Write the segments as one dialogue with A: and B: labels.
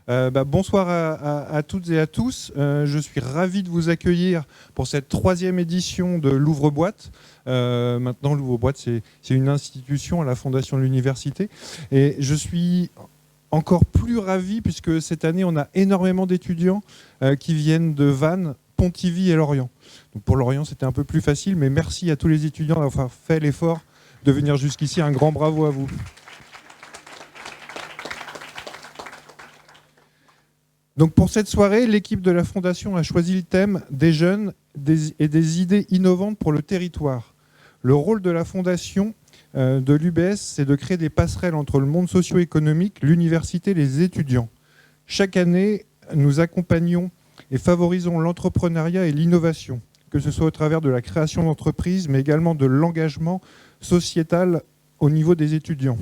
A: Bonsoir à toutes et à tous. Je suis ravi de vous accueillir pour cette 3e édition de l'Ouvre-Boîte. Maintenant, l'Ouvre-Boîte, c'est une institution à la Fondation de l'Université. Et je suis encore plus ravi puisque cette année, on a énormément d'étudiants qui viennent de Vannes, Pontivy et Lorient. Donc pour Lorient, c'était un peu plus facile, mais merci à tous les étudiants d'avoir fait l'effort de venir jusqu'ici. Un grand bravo à vous. Donc pour cette soirée, l'équipe de la Fondation a choisi le thème des jeunes et des idées innovantes pour le territoire. Le rôle de la Fondation de l'UBS, c'est de créer des passerelles entre le monde socio-économique, l'université et les étudiants. Chaque année, nous accompagnons et favorisons l'entrepreneuriat et l'innovation, que ce soit au travers de la création d'entreprises, mais également de l'engagement sociétal au niveau des étudiants.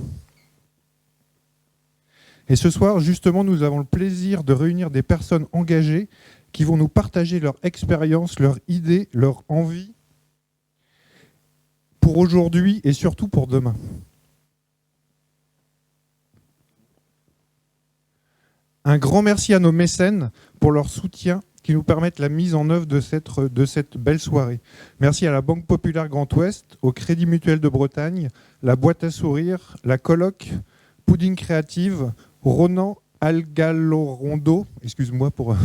A: Et ce soir, justement, nous avons le plaisir de réunir des personnes engagées qui vont nous partager leur expérience, leurs idées, leurs envies pour aujourd'hui et surtout pour demain. Un grand merci à nos mécènes pour leur soutien qui nous permettent la mise en œuvre de cette belle soirée. Merci à la Banque Populaire Grand Ouest, au Crédit Mutuel de Bretagne, la Boîte à Sourire, la Coloc, Pudding Créative, Ronan Algalorondo, excuse-moi pour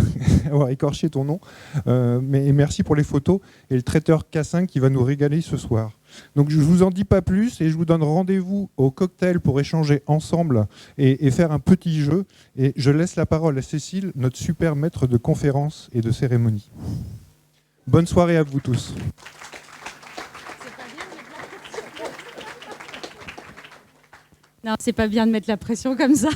A: avoir écorché ton nom, mais merci pour les photos, et le traiteur K5 qui va nous régaler ce soir. Donc je ne vous en dis pas plus et je vous donne rendez-vous au cocktail pour échanger ensemble et faire un petit jeu. Et je laisse la parole à Cécile, notre super maître de conférences et de cérémonie. Bonne soirée à vous tous.
B: Non, c'est pas bien de mettre la pression comme ça.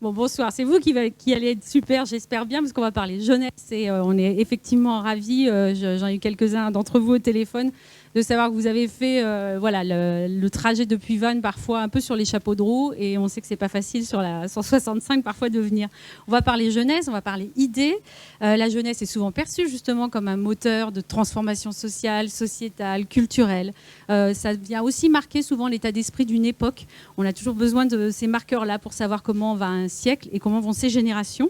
B: Bon, bonsoir. C'est vous qui allez être super, j'espère bien, parce qu'on va parler jeunesse et on est effectivement ravis. J'en ai eu quelques-uns d'entre vous au téléphone de savoir que vous avez fait le trajet depuis Vannes parfois un peu sur les chapeaux de roue et on sait que c'est pas facile sur la 165 parfois de venir. On va parler jeunesse, on va parler idées. La jeunesse est souvent perçue justement comme un moteur de transformation sociale, sociétale, culturelle. Ça vient aussi marquer souvent l'état d'esprit d'une époque. On a toujours besoin de ces marqueurs-là pour savoir comment va un siècle et comment vont ces générations.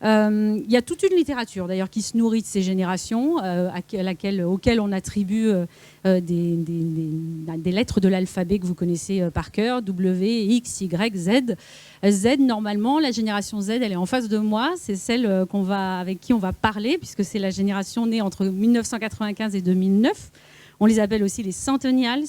B: Il y a toute une littérature d'ailleurs qui se nourrit de ces générations auxquelles on attribue des lettres de l'alphabet que vous connaissez par cœur, W, X, Y, Z. Z, normalement, la génération Z, elle est en face de moi, c'est celle avec qui on va parler, puisque c'est la génération née entre 1995 et 2009. On les appelle aussi les Centennials,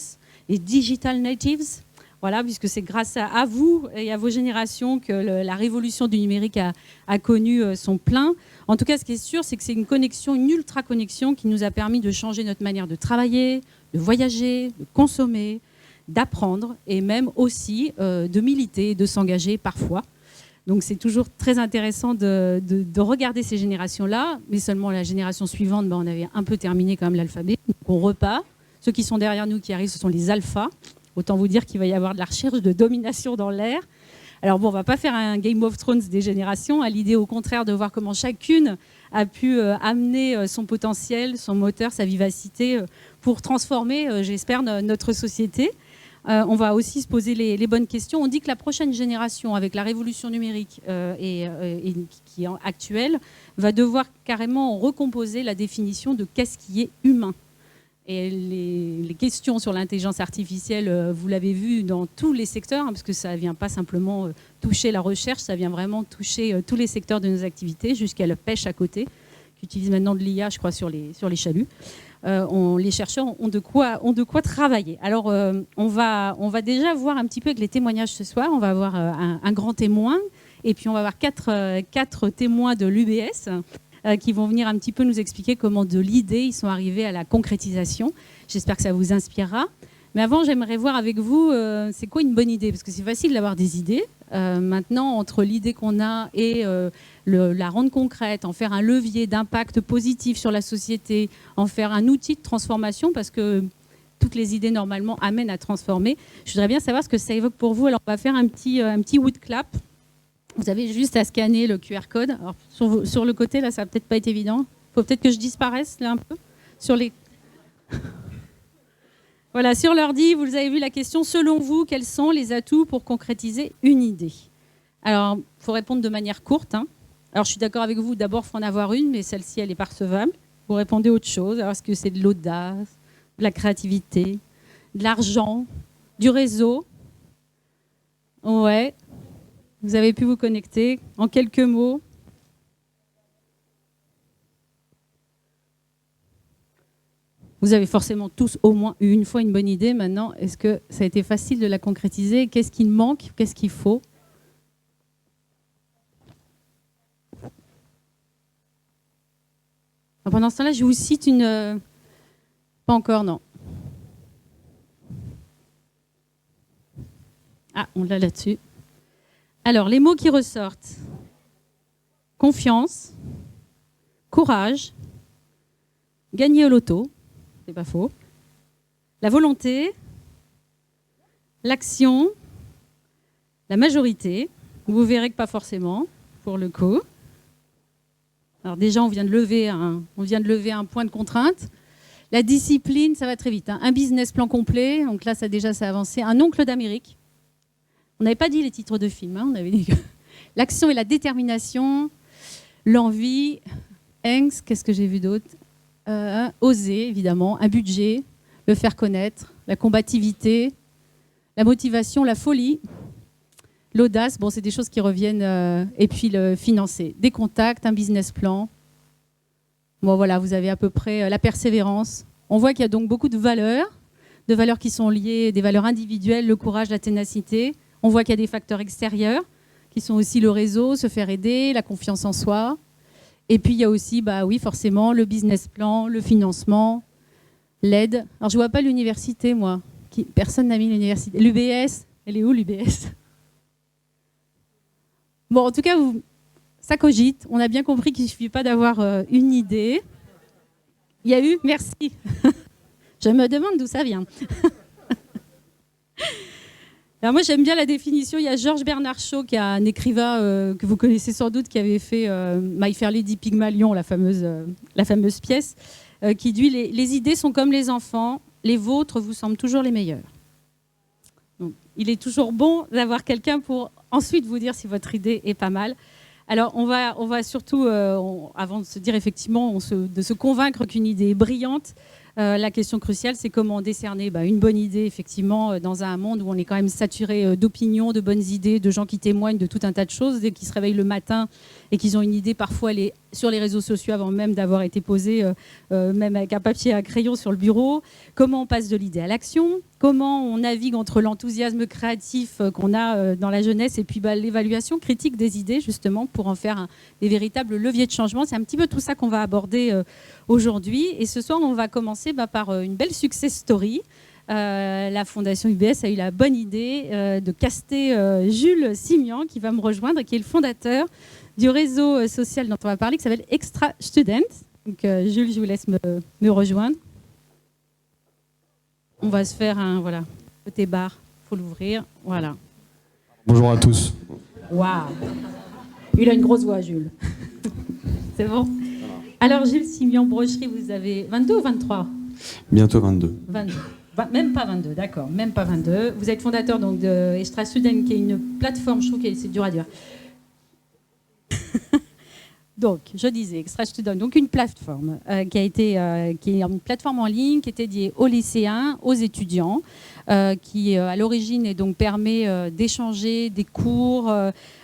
B: les Digital Natives. Voilà, puisque c'est grâce à vous et à vos générations que la révolution du numérique a connu son plein. En tout cas, ce qui est sûr, c'est que c'est une connexion, une ultra-connexion qui nous a permis de changer notre manière de travailler, de voyager, de consommer, d'apprendre et même aussi de militer, de s'engager parfois. Donc c'est toujours très intéressant de regarder ces générations-là, mais seulement la génération suivante, on avait un peu terminé quand même l'alphabet. Donc on repart. Ceux qui sont derrière nous, qui arrivent, ce sont les alphas. Autant vous dire qu'il va y avoir de la recherche de domination dans l'air. Alors bon, on ne va pas faire un Game of Thrones des générations, à l'idée au contraire de voir comment chacune a pu amener son potentiel, son moteur, sa vivacité pour transformer, j'espère, notre société. On va aussi se poser les bonnes questions. On dit que la prochaine génération, avec la révolution numérique qui est actuelle, va devoir carrément recomposer la définition de qu'est-ce qui est humain. Et les questions sur l'intelligence artificielle, vous l'avez vu dans tous les secteurs, parce que ça ne vient pas simplement toucher la recherche, ça vient vraiment toucher tous les secteurs de nos activités, jusqu'à la pêche à côté, qui utilise maintenant de l'IA, je crois, sur les chaluts. Les chercheurs ont de quoi travailler. Alors, on va déjà voir un petit peu avec les témoignages ce soir. On va avoir un grand témoin, et puis on va avoir quatre témoins de l'UBS, qui vont venir un petit peu nous expliquer comment de l'idée ils sont arrivés à la concrétisation. J'espère que ça vous inspirera. Mais avant, j'aimerais voir avec vous, c'est quoi une bonne idée? Parce que c'est facile d'avoir des idées. Maintenant, entre l'idée qu'on a et la rendre concrète, en faire un levier d'impact positif sur la société, en faire un outil de transformation, parce que toutes les idées, normalement, amènent à transformer. Je voudrais bien savoir ce que ça évoque pour vous. Alors, on va faire un petit wood clap. Vous avez juste à scanner le QR code. Alors, sur le côté, là, ça va peut-être pas être évident. Il faut peut-être que je disparaisse, là, un peu. Voilà, sur l'ordi, vous avez vu la question. Selon vous, quels sont les atouts pour concrétiser une idée? Alors, il faut répondre de manière courte. Alors, je suis d'accord avec vous, d'abord, il faut en avoir une, mais celle-ci, elle est percevable. Vous répondez autre chose. Alors, est-ce que c'est de l'audace, de la créativité, de l'argent, du réseau? Ouais. Vous avez pu vous connecter. En quelques mots. Vous avez forcément tous au moins eu une fois une bonne idée. Maintenant, est-ce que ça a été facile de la concrétiser? Qu'est-ce qu'il manque? Qu'est-ce qu'il faut? Pendant ce temps-là, je vous cite une... Pas encore, non. Ah, on l'a là-dessus. Alors, les mots qui ressortent. Confiance, courage, gagner au loto, c'est pas faux, la volonté, l'action, la majorité. Vous verrez que pas forcément, pour le coup. Alors déjà, on vient de lever un point de contrainte. La discipline, ça va très vite. Un business plan complet, donc là, ça déjà, ça a avancé. Un oncle d'Amérique. On n'avait pas dit les titres de films. On avait dit que l'action et la détermination, l'envie, Hanks, qu'est-ce que j'ai vu d'autre? Oser, évidemment, un budget, le faire connaître, la combativité, la motivation, la folie, l'audace, bon, c'est des choses qui reviennent, et puis le financer. Des contacts, un business plan. Bon, voilà, vous avez à peu près la persévérance. On voit qu'il y a donc beaucoup de valeurs qui sont liées, des valeurs individuelles, le courage, la ténacité. On voit qu'il y a des facteurs extérieurs qui sont aussi le réseau, se faire aider, la confiance en soi. Et puis, il y a aussi, bah oui, forcément, le business plan, le financement, l'aide. Alors, je ne vois pas l'université, moi. Personne n'a mis l'université. L'UBS, elle est où, l'UBS? Bon, en tout cas, ça cogite. On a bien compris qu'il ne suffit pas d'avoir une idée. Il y a eu, merci. Je me demande d'où ça vient. Alors moi, j'aime bien la définition. Il y a Georges Bernard Shaw, qui est un écrivain que vous connaissez sans doute, qui avait fait My Fair Lady Pygmalion, la fameuse pièce, qui dit les idées sont comme les enfants, les vôtres vous semblent toujours les meilleures. Donc, il est toujours bon d'avoir quelqu'un pour ensuite vous dire si votre idée est pas mal. Alors, on va surtout, avant de se dire effectivement, de se convaincre qu'une idée est brillante, la question cruciale, c'est comment décerner une bonne idée, effectivement, dans un monde où on est quand même saturé d'opinions, de bonnes idées, de gens qui témoignent de tout un tas de choses. Dès qu'ils se réveillent le matin et qu'ils ont une idée, parfois elle est sur les réseaux sociaux avant même d'avoir été posée, même avec un papier et un crayon sur le bureau. Comment on passe de l'idée à l'action? Comment on navigue entre l'enthousiasme créatif qu'on a dans la jeunesse et puis l'évaluation critique des idées, justement, pour en faire des véritables leviers de changement. C'est un petit peu tout ça qu'on va aborder aujourd'hui. Et ce soir, on va commencer par une belle success story. La Fondation UBS a eu la bonne idée de caster Jules Simian, qui va me rejoindre, qui est le fondateur du réseau social dont on va parler, qui s'appelle Extra Student. Donc, Jules, je vous laisse me rejoindre. On va se faire un côté bar. Il faut l'ouvrir. Voilà.
C: Bonjour à tous.
B: Waouh. Il a une grosse voix, Jules. C'est bon. Alors, Jules Simian, brocherie, vous avez 22 ou 23?
C: Bientôt 22.
B: 22. Même pas 22, d'accord. Même pas 22. Vous êtes fondateur donc, de Extra Student, qui est une plateforme, je trouve que c'est dur à dire. Donc, je disais, Extra Student, donc une plateforme qui est une plateforme en ligne qui est dédiée aux lycéens, aux étudiants, qui à l'origine et donc permet d'échanger des cours,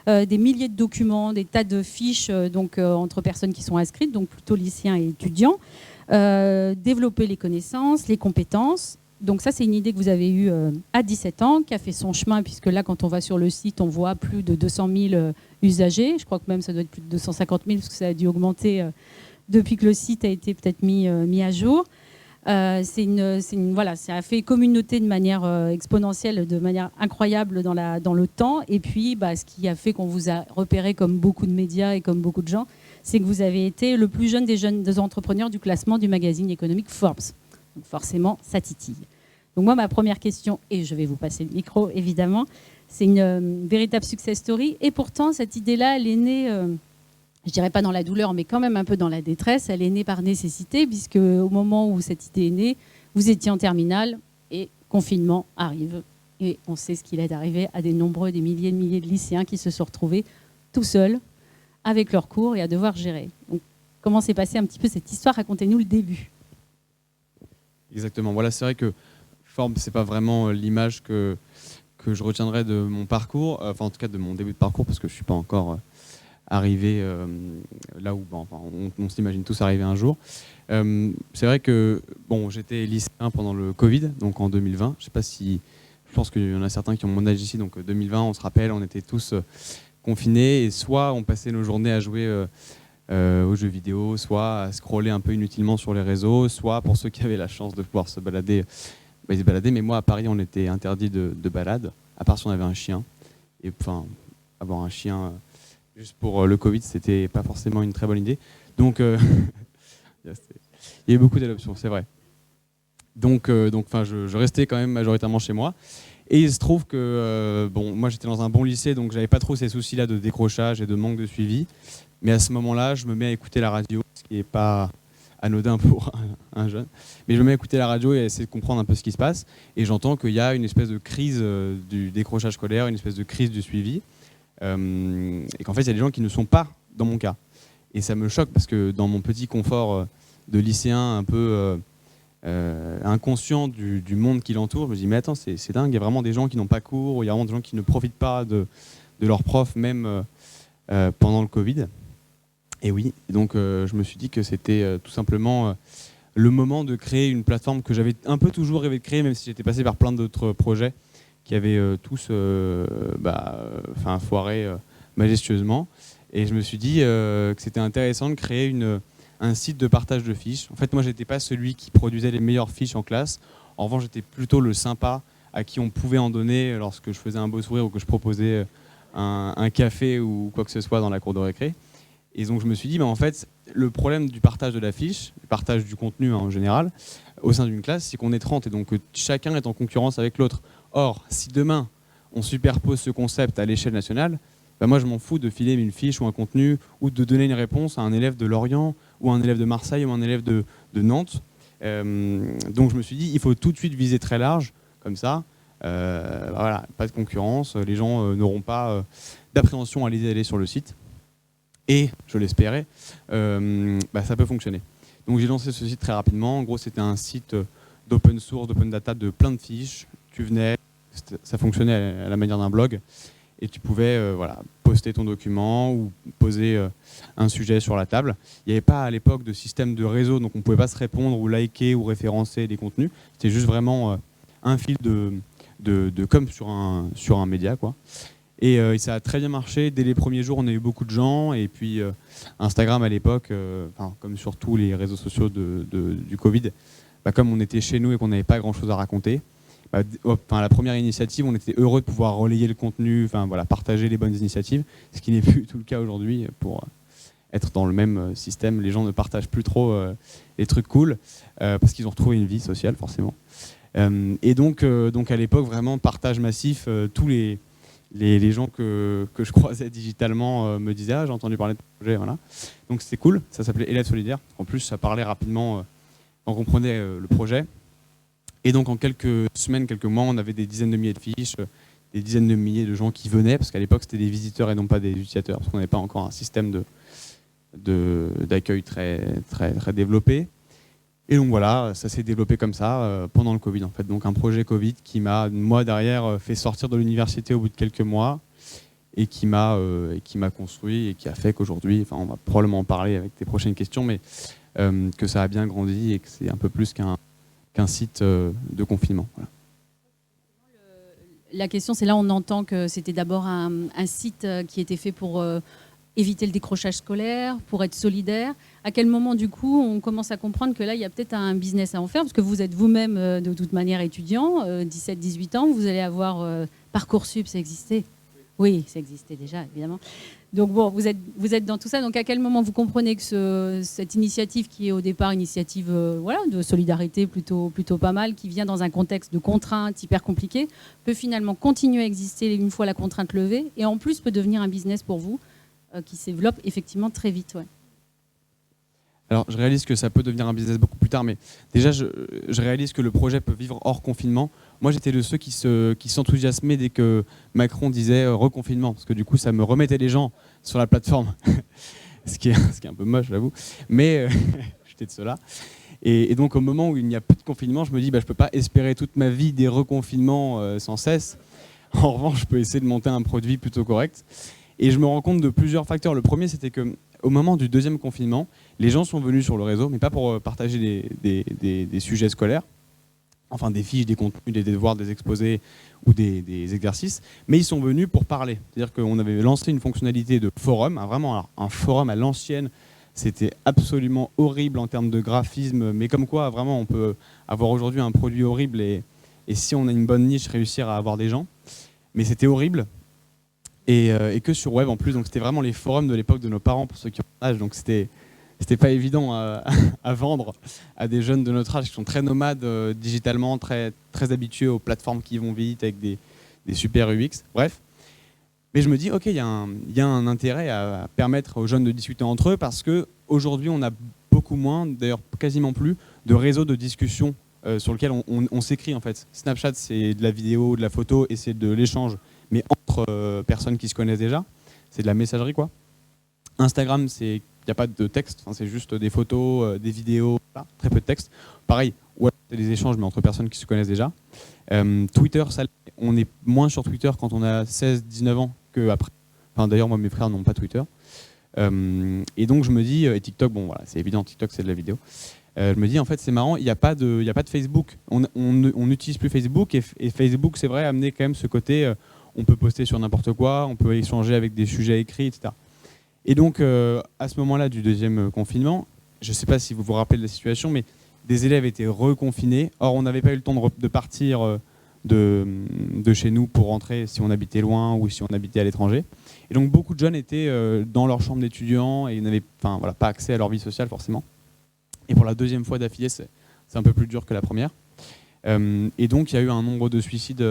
B: des milliers de documents, des tas de fiches entre personnes qui sont inscrites, donc plutôt lycéens et étudiants, développer les connaissances, les compétences. Donc ça, c'est une idée que vous avez eue à 17 ans, qui a fait son chemin, puisque là, quand on va sur le site, on voit plus de 200 000 usagers. Je crois que même ça doit être plus de 250 000, parce que ça a dû augmenter depuis que le site a été peut-être mis à jour. Ça a fait communauté de manière exponentielle, de manière incroyable dans le temps. Et puis, ce qui a fait qu'on vous a repéré comme beaucoup de médias et comme beaucoup de gens, c'est que vous avez été le plus jeune des entrepreneurs du classement du magazine économique Forbes. Donc forcément, ça titille. Donc moi, ma première question, et je vais vous passer le micro, évidemment, c'est une véritable success story. Et pourtant, cette idée-là, elle est née, je dirais pas dans la douleur, mais quand même un peu dans la détresse. Elle est née par nécessité, puisque au moment où cette idée est née, vous étiez en terminale et confinement arrive. Et on sait ce qu'il est arrivé à des milliers de lycéens qui se sont retrouvés tout seuls avec leurs cours et à devoir gérer. Donc, comment s'est passée un petit peu cette histoire? Racontez-nous le début.
C: Exactement. Voilà, c'est vrai que forme, c'est pas vraiment l'image que je retiendrai de mon parcours, enfin en tout cas de mon début de parcours, parce que je suis pas encore arrivé là où on s'imagine tous arriver un jour. C'est vrai que bon, j'étais lycéen pendant le Covid, donc en 2020. Je sais pas si, je pense qu'il y en a certains qui ont mon âge ici, donc 2020, on se rappelle, on était tous confinés et soit on passait nos journées à jouer aux jeux vidéo, soit à scroller un peu inutilement sur les réseaux, soit pour ceux qui avaient la chance de pouvoir se balader, ils se baladaient. Mais moi à Paris, on était interdit de balade, à part si on avait un chien. Et enfin, avoir un chien juste pour le Covid, c'était pas forcément une très bonne idée. Donc il y a eu beaucoup d'adoptions, c'est vrai. Donc je restais quand même majoritairement chez moi. Et il se trouve que moi j'étais dans un bon lycée, donc j'avais pas trop ces soucis-là de décrochage et de manque de suivi. Mais à ce moment-là, je me mets à écouter la radio, ce qui n'est pas anodin pour un jeune. Mais je me mets à écouter la radio et à essayer de comprendre un peu ce qui se passe. Et j'entends qu'il y a une espèce de crise du décrochage scolaire, une espèce de crise du suivi. Et qu'en fait, il y a des gens qui ne sont pas dans mon cas. Et ça me choque parce que dans mon petit confort de lycéen un peu inconscient du monde qui l'entoure, je me dis mais attends, c'est dingue, il y a vraiment des gens qui n'ont pas cours, il y a vraiment des gens qui ne profitent pas de leurs profs, même pendant le Covid. Et oui, donc je me suis dit que c'était tout simplement le moment de créer une plateforme que j'avais un peu toujours rêvé de créer, même si j'étais passé par plein d'autres projets qui avaient tous foiré majestueusement. Et je me suis dit que c'était intéressant de créer un site de partage de fiches. En fait, moi, je n'étais pas celui qui produisait les meilleures fiches en classe. En revanche, j'étais plutôt le sympa à qui on pouvait en donner lorsque je faisais un beau sourire ou que je proposais un café ou quoi que ce soit dans la cour de récré. Et donc je me suis dit, en fait, le problème du partage de la fiche, du partage du contenu en général, au sein d'une classe, c'est qu'on est 30 et donc chacun est en concurrence avec l'autre. Or, si demain, on superpose ce concept à l'échelle nationale, moi je m'en fous de filer une fiche ou un contenu ou de donner une réponse à un élève de Lorient ou à un élève de Marseille ou à un élève de Nantes. Donc je me suis dit, il faut tout de suite viser très large, comme ça. Voilà, pas de concurrence, les gens n'auront pas d'appréhension à aller sur le site. Et, je l'espérais, ça peut fonctionner. Donc j'ai lancé ce site très rapidement. En gros, c'était un site d'open source, d'open data, de plein de fiches. Tu venais, ça fonctionnait à la manière d'un blog, et tu pouvais poster ton document ou poser un sujet sur la table. Il n'y avait pas à l'époque de système de réseau, donc on ne pouvait pas se répondre ou liker ou référencer des contenus. C'était juste vraiment un fil comme sur un média, quoi. Et ça a très bien marché. Dès les premiers jours, on a eu beaucoup de gens. Et puis Instagram à l'époque, comme sur tous les réseaux sociaux du Covid, comme on était chez nous et qu'on n'avait pas grand-chose à raconter, la première initiative, on était heureux de pouvoir relayer le contenu, partager les bonnes initiatives, ce qui n'est plus tout le cas aujourd'hui. Pour être dans le même système, les gens ne partagent plus trop les trucs cool parce qu'ils ont retrouvé une vie sociale forcément. Et donc à l'époque, vraiment partage massif, tous les gens que je croisais digitalement me disaient « j'ai entendu parler de ce projet ». Voilà. Donc c'était cool, ça s'appelait Élèves solidaires. En plus, ça parlait rapidement, on comprenait le projet. Et donc en quelques semaines, quelques mois, on avait des dizaines de milliers de fiches, des dizaines de milliers de gens qui venaient, parce qu'à l'époque, c'était des visiteurs et non pas des utilisateurs, parce qu'on n'avait pas encore un système d'accueil très, très, très développé. Et donc voilà, ça s'est développé comme ça pendant le Covid en fait. Donc un projet Covid qui m'a, moi derrière, fait sortir de l'université au bout de quelques mois et qui m'a construit et qui a fait qu'aujourd'hui, on va probablement en parler avec tes prochaines questions, mais que ça a bien grandi et que c'est un peu plus qu'un site de confinement. Voilà.
B: La question, c'est là on entend que c'était d'abord un site qui était fait pour éviter le décrochage scolaire, pour être solidaire. À quel moment, du coup, on commence à comprendre que là, il y a peut-être un business à en faire, parce que vous êtes vous-même, de toute manière, étudiant, 17-18 ans, vous allez avoir Parcoursup, ça existait. Oui, ça existait déjà, évidemment. Donc bon, vous êtes dans tout ça. Donc à quel moment vous comprenez que cette initiative, qui est au départ une initiative de solidarité plutôt pas mal, qui vient dans un contexte de contraintes hyper compliquées, peut finalement continuer à exister une fois la contrainte levée, et en plus peut devenir un business pour vous, qui se développe effectivement très vite. Ouais.
C: Alors, je réalise que ça peut devenir un business beaucoup plus tard, mais déjà, je réalise que le projet peut vivre hors confinement. moi j'étais de ceux qui s'enthousiasmaient dès que Macron disait reconfinement, parce que du coup ça me remettait les gens sur la plateforme, ce qui est un peu moche, j'avoue, mais j'étais de ceux-là. Et donc au moment où il n'y a plus de confinement, je me dis je peux pas espérer toute ma vie des reconfinements sans cesse. En revanche, je peux essayer de monter un produit plutôt correct. Et je me rends compte de plusieurs facteurs. Le premier, c'était qu'au moment du deuxième confinement, les gens sont venus sur le réseau, mais pas pour partager des sujets scolaires, enfin des fiches, des contenus, des devoirs, des exposés ou des exercices, mais ils sont venus pour parler. C'est-à-dire qu'on avait lancé une fonctionnalité de forum, vraiment un forum à l'ancienne. C'était absolument horrible en termes de graphisme, mais comme quoi, vraiment, on peut avoir aujourd'hui un produit horrible et si on a une bonne niche, réussir à avoir des gens. Mais c'était horrible. Et que sur web en plus, donc c'était vraiment les forums de l'époque de nos parents pour ceux qui ont mon âge, donc c'était pas évident à vendre à des jeunes de notre âge qui sont très nomades digitalement, très habitués aux plateformes qui vont vite avec des super UX, bref. Mais je me dis, ok, il y a un intérêt à permettre aux jeunes de discuter entre eux parce qu'aujourd'hui on a beaucoup moins, d'ailleurs quasiment plus, de réseaux de discussion sur lesquels on s'écrit en fait. Snapchat c'est de la vidéo, de la photo et c'est de l'échange, mais entre personnes qui se connaissent déjà, c'est de la messagerie quoi. Instagram, il n'y a pas de texte, c'est juste des photos, des vidéos, voilà, très peu de texte. Pareil, ouais, c'est des échanges mais entre personnes qui se connaissent déjà. Twitter, on est moins sur Twitter quand on a 16-19 ans qu'après. Enfin, d'ailleurs, moi, mes frères n'ont pas Twitter. Et donc, je me dis, et TikTok, bon, voilà, c'est évident, TikTok, c'est de la vidéo. Je me dis, en fait, c'est marrant, il n'y a pas de Facebook. On n'utilise plus Facebook et Facebook, c'est vrai, a amené quand même ce côté, on peut poster sur n'importe quoi, on peut échanger avec des sujets écrits, etc. Et donc, à ce moment-là du deuxième confinement, je ne sais pas si vous vous rappelez de la situation, mais des élèves étaient reconfinés. Or, on n'avait pas eu le temps de partir de chez nous pour rentrer si on habitait loin ou si on habitait à l'étranger. Et donc, beaucoup de jeunes étaient dans leur chambre d'étudiants et n'avaient pas accès à leur vie sociale forcément. Et pour la deuxième fois d'affilée, c'est un peu plus dur que la première. Et donc, il y a eu un nombre de suicides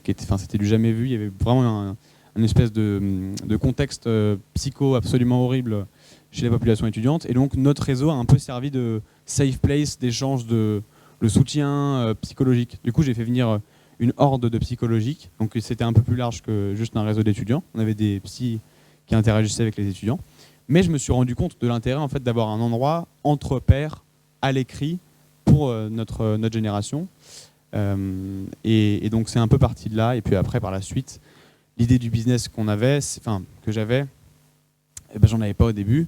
C: c'était du jamais vu. Il y avait vraiment une espèce de contexte psycho absolument horrible chez la population étudiante. Et donc, notre réseau a un peu servi de safe place, d'échange de soutien psychologique. Du coup, j'ai fait venir une horde de psychologiques. Donc, c'était un peu plus large que juste un réseau d'étudiants. On avait des psys qui interagissaient avec les étudiants. Mais je me suis rendu compte de l'intérêt en fait, d'avoir un endroit entre pairs, à l'écrit, pour notre génération. Et donc, c'est un peu parti de là. Et puis après, par la suite, l'idée du business que j'avais, j'en avais pas au début.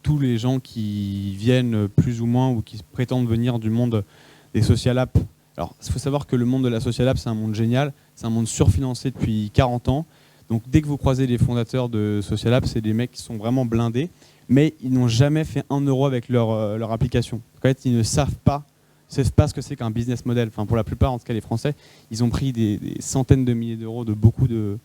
C: Tous les gens qui viennent plus ou moins ou qui prétendent venir du monde des social apps. Alors, il faut savoir que le monde de la social app, c'est un monde génial. C'est un monde surfinancé depuis 40 ans. Donc, dès que vous croisez les fondateurs de social app, c'est des mecs qui sont vraiment blindés, mais ils n'ont jamais fait 1 euro avec leur application. En fait, ils ne savent pas ce que c'est qu'un business model. Pour la plupart, en tout cas les Français, ils ont pris des centaines de milliers d'euros de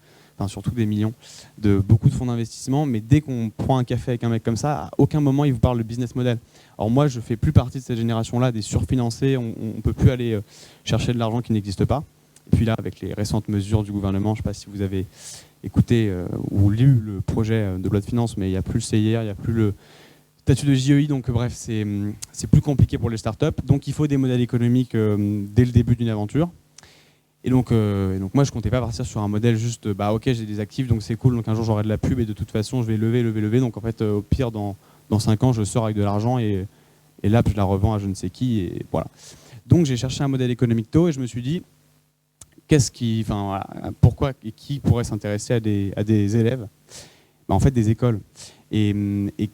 C: surtout des millions, de beaucoup de fonds d'investissement, mais dès qu'on prend un café avec un mec comme ça, à aucun moment il vous parle de business model. Alors moi, je fais plus partie de cette génération-là, des surfinancés, on ne peut plus aller chercher de l'argent qui n'existe pas. Et puis là, avec les récentes mesures du gouvernement, je ne sais pas si vous avez écouté ou lu le projet de loi de finances, mais il n'y a plus le CIR, il n'y a plus le statut de JEI, donc bref, c'est plus compliqué pour les startups. Donc il faut des modèles économiques dès le début d'une aventure. Et donc moi, je ne comptais pas partir sur un modèle juste, ok, j'ai des actifs, donc c'est cool, donc un jour j'aurai de la pub et de toute façon, je vais lever. Donc en fait, au pire, dans 5 ans, je sors avec de l'argent et l'app, je la revends à je ne sais qui, et voilà. Donc j'ai cherché un modèle économique tôt et je me suis dit, pourquoi et qui pourrait s'intéresser à des élèves? En fait, des écoles. Et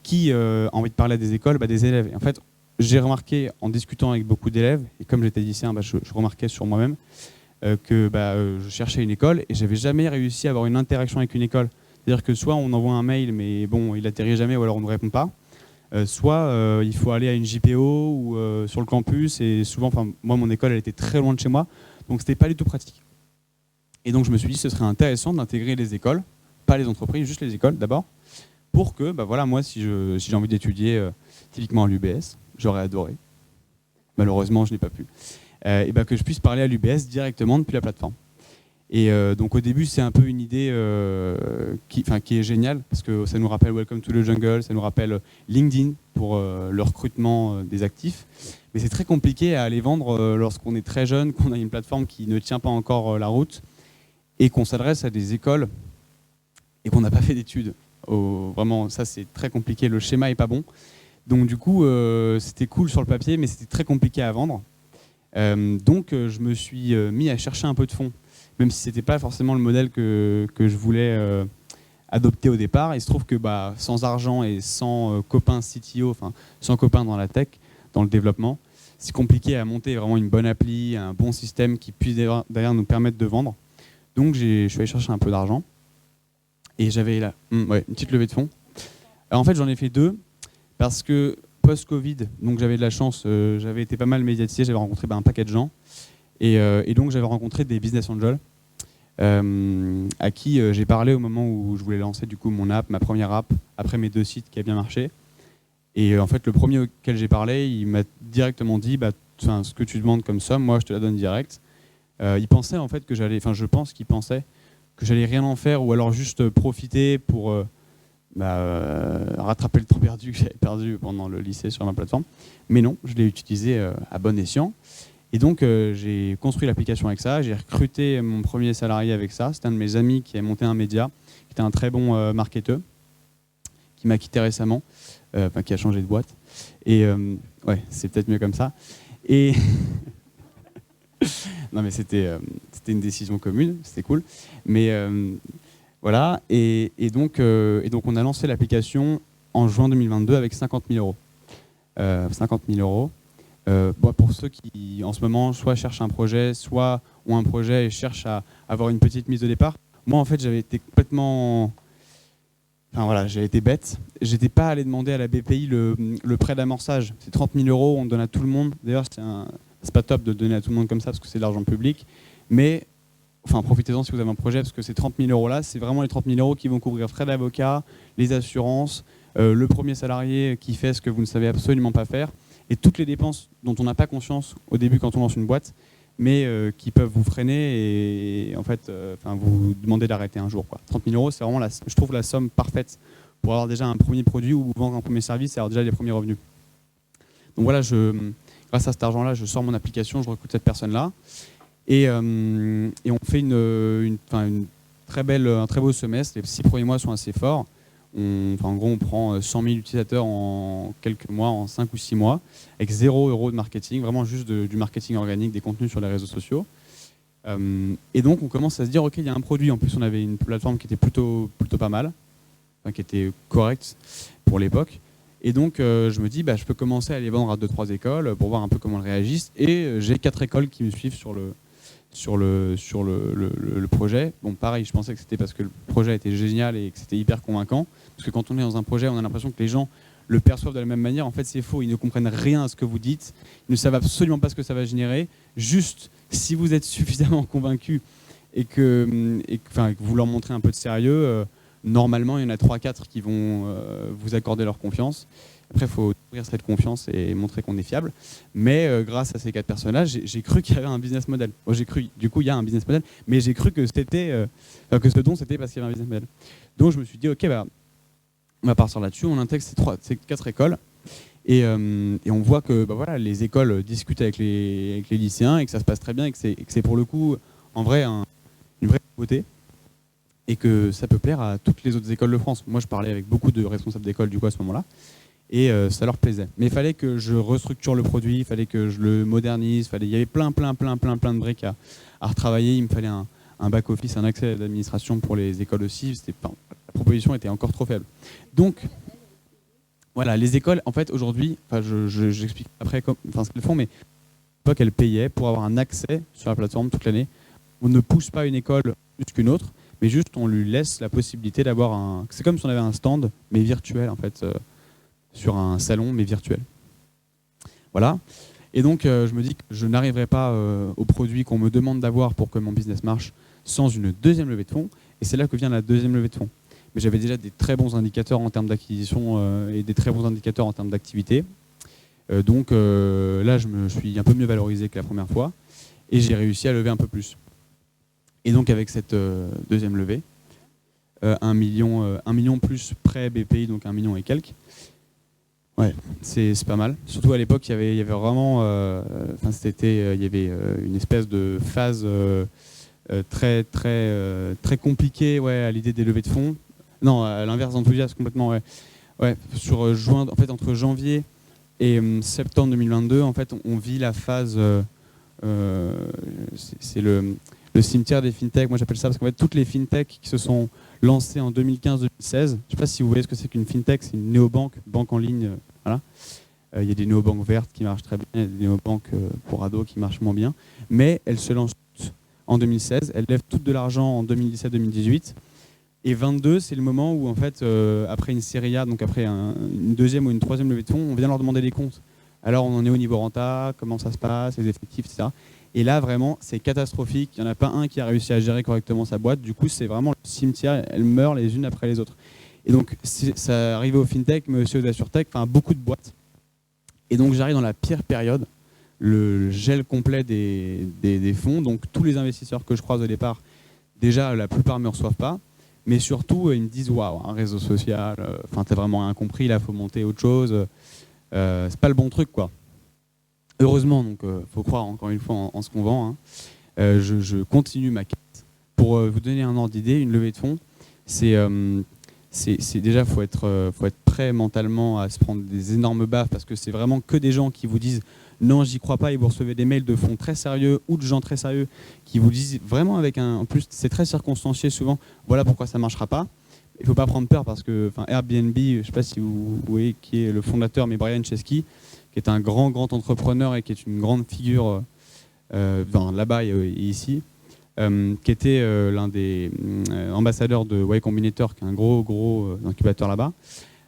C: qui a envie de parler à des écoles? Des élèves. Et en fait, j'ai remarqué en discutant avec beaucoup d'élèves, et comme j'étais lycéen, je remarquais sur moi-même que je cherchais une école et j'avais jamais réussi à avoir une interaction avec une école. C'est-à-dire que soit on envoie un mail, mais bon, il atterrit jamais, ou alors on ne répond pas. Soit il faut aller à une JPO ou sur le campus, et souvent, moi, mon école, elle était très loin de chez moi, donc c'était pas du tout pratique. Et donc je me suis dit, ce serait intéressant d'intégrer les écoles, pas les entreprises, juste les écoles d'abord, pour que, moi, si j'ai envie d'étudier typiquement à l'UBS, j'aurais adoré. Malheureusement, je n'ai pas pu. Que je puisse parler à l'UBS directement depuis la plateforme. Et donc au début, c'est un peu une idée qui est génial parce que ça nous rappelle Welcome to the Jungle, ça nous rappelle LinkedIn pour le recrutement des actifs. Mais c'est très compliqué à aller vendre lorsqu'on est très jeune, qu'on a une plateforme qui ne tient pas encore la route et qu'on s'adresse à des écoles et qu'on n'a pas fait d'études. Vraiment, ça c'est très compliqué, le schéma est pas bon. Donc du coup, c'était cool sur le papier, mais c'était très compliqué à vendre. Donc je me suis mis à chercher un peu de fonds, même si c'était pas forcément le modèle que je voulais adopter au départ. Il se trouve que sans argent et sans copains CTO, enfin sans copains dans la tech, dans le développement, c'est compliqué à monter vraiment une bonne appli, un bon système qui puisse derrière nous permettre de vendre. Donc je suis allé chercher un peu d'argent et j'avais là une petite levée de fonds. Alors, en fait, j'en ai fait 2 parce que post-Covid, donc j'avais de la chance, j'avais été pas mal médiatisé, j'avais rencontré un paquet de gens et donc j'avais rencontré des business angels à qui j'ai parlé au moment où je voulais lancer du coup mon app, ma première app, après mes 2 sites qui a bien marché. Et en fait, le premier auquel j'ai parlé, il m'a directement dit ce que tu demandes comme somme, moi je te la donne direct. Il pensait en fait que je pense qu'il pensait que j'allais rien en faire ou alors juste profiter pour rattraper le temps perdu que j'avais perdu pendant le lycée sur ma plateforme. Mais non, je l'ai utilisé à bon escient. Et donc j'ai construit l'application avec ça, j'ai recruté mon premier salarié avec ça. C'était un de mes amis qui a monté un média, qui était un très bon marketeur, qui m'a quitté récemment, qui a changé de boîte. Et ouais, c'est peut-être mieux comme ça. Et non mais c'était une décision commune, c'était cool. Mais voilà, et donc on a lancé l'application en juin 2022 avec 50 000 euros. 50 000 euros. Pour ceux qui, en ce moment, soit cherchent un projet, soit ont un projet et cherchent à avoir une petite mise de départ. Moi, en fait, j'avais été complètement... Enfin voilà, j'ai été bête. J'étais pas allé demander à la BPI le prêt d'amorçage. C'est 30 000 euros, on donne à tout le monde. D'ailleurs, c'est pas top de donner à tout le monde comme ça parce que c'est de l'argent public. Mais enfin, profitez-en si vous avez un projet parce que ces 30 000 euros là, c'est vraiment les 30 000 euros qui vont couvrir frais d'avocat, les assurances, le premier salarié qui fait ce que vous ne savez absolument pas faire et toutes les dépenses dont on n'a pas conscience au début quand on lance une boîte, mais qui peuvent vous freiner et en fait vous demander d'arrêter un jour, quoi. 30 000 euros, c'est vraiment, je trouve, la somme parfaite pour avoir déjà un premier produit ou vendre un premier service et avoir déjà les premiers revenus. Donc voilà, grâce à cet argent-là, je sors mon application, je recrute cette personne-là et on fait un très beau semestre. Les 6 premiers mois sont assez forts. En gros, on prend 100 000 utilisateurs en quelques mois, en 5 ou 6 mois, avec 0 € de marketing, vraiment juste du marketing organique, des contenus sur les réseaux sociaux. Et donc, on commence à se dire, OK, il y a un produit. En plus, on avait une plateforme qui était plutôt pas mal, qui était correcte pour l'époque. Et donc, je me dis, je peux commencer à les vendre à 2-3 écoles pour voir un peu comment elles réagissent. Et j'ai 4 écoles qui me suivent sur le projet. Bon, pareil, je pensais que c'était parce que le projet était génial et que c'était hyper convaincant. Parce que quand on est dans un projet, on a l'impression que les gens le perçoivent de la même manière. En fait, c'est faux. Ils ne comprennent rien à ce que vous dites. Ils ne savent absolument pas ce que ça va générer. Juste, si vous êtes suffisamment convaincu et que vous leur montrez un peu de sérieux, normalement, il y en a 3-4 qui vont vous accorder leur confiance. Après, il faut ouvrir cette confiance et montrer qu'on est fiable. Mais grâce à ces 4 personnages, j'ai cru qu'il y avait un business model. Du coup, il y a un business model, mais j'ai cru que ce don, c'était parce qu'il y avait un business model. Donc, je me suis dit, OK, on va partir là-dessus. On intègre ces 4 écoles et on voit que les écoles discutent avec les lycéens et que ça se passe très bien et que c'est pour le coup, en vrai, une vraie beauté. Et que ça peut plaire à toutes les autres écoles de France. Moi, je parlais avec beaucoup de responsables d'école du coup à ce moment-là. Et ça leur plaisait. Mais il fallait que je restructure le produit, il fallait que je le modernise, il y avait plein de briques à retravailler. Il me fallait un back-office, un accès d'administration pour les écoles aussi. La proposition était encore trop faible. Donc, voilà, les écoles, en fait, aujourd'hui, j'explique après ce qu'elles font, mais à l'époque, elles payaient pour avoir un accès sur la plateforme toute l'année. On ne pousse pas une école plus qu'une autre, mais juste on lui laisse la possibilité d'avoir c'est comme si on avait un stand, mais virtuel, en fait, sur un salon, mais virtuel. Voilà. Et donc, je me dis que je n'arriverai pas au produit qu'on me demande d'avoir pour que mon business marche sans une deuxième levée de fonds. Et c'est là que vient la deuxième levée de fonds. Mais j'avais déjà des très bons indicateurs en termes d'acquisition et des très bons indicateurs en termes d'activité. Donc là, je me suis un peu mieux valorisé que la première fois. Et j'ai réussi à lever un peu plus. Et donc, avec cette deuxième levée, 1 million plus prêt BPI, donc 1 million et quelques. Ouais, c'est pas mal. Surtout à l'époque, il y avait vraiment, il y avait une espèce de phase très compliquée, ouais, à l'idée des levées de fonds. Non, à l'inverse d'enthousiasme complètement, ouais. Ouais, sur juin, en fait, entre janvier et septembre 2022, en fait, on vit la phase. C'est le cimetière des fintechs. Moi, j'appelle ça parce qu'en fait, toutes les fintechs qui se sont lancées en 2015-2016. Je ne sais pas si vous voyez ce que c'est qu'une fintech. C'est une néobanque, banque en ligne. Voilà. Il y a des néobanques vertes qui marchent très bien, il y a des néobanques pour ados qui marchent moins bien. Mais elles se lancent toutes en 2016. Elles lèvent toutes de l'argent en 2017-2018. Et 22, c'est le moment où, en fait, après une série A, donc après une deuxième ou une troisième levée de fonds, on vient leur demander les comptes. Alors, on en est au niveau renta, comment ça se passe, les effectifs, etc. Et là, vraiment, c'est catastrophique. Il n'y en a pas un qui a réussi à gérer correctement sa boîte. Du coup, c'est vraiment le cimetière. Elles meurent les unes après les autres. Et donc, ça arrivait au FinTech, mais aussi aux AssureTech, enfin, beaucoup de boîtes. Et donc, j'arrive dans la pire période, le gel complet des fonds. Donc, tous les investisseurs que je croise au départ, déjà, la plupart ne me reçoivent pas. Mais surtout, ils me disent « Waouh, un réseau social, t'as vraiment rien compris, là, il faut monter autre chose. C'est pas le bon truc, quoi. » Heureusement, donc faut croire encore une fois en ce qu'on vend. Hein. Je continue ma quête. Pour vous donner un ordre d'idée, une levée de fonds, c'est déjà faut être prêt mentalement à se prendre des énormes baffes parce que c'est vraiment que des gens qui vous disent non, j'y crois pas, et vous recevez des mails de fonds très sérieux ou de gens très sérieux qui vous disent vraiment avec en plus c'est très circonstancié souvent. Voilà pourquoi ça marchera pas. Il faut pas prendre peur parce que Airbnb, je sais pas si vous voyez qui est le fondateur, mais Brian Chesky, qui est un grand entrepreneur et qui est une grande figure là-bas et ici, qui était l'un des ambassadeurs de Y Combinator, qui est un gros incubateur là-bas,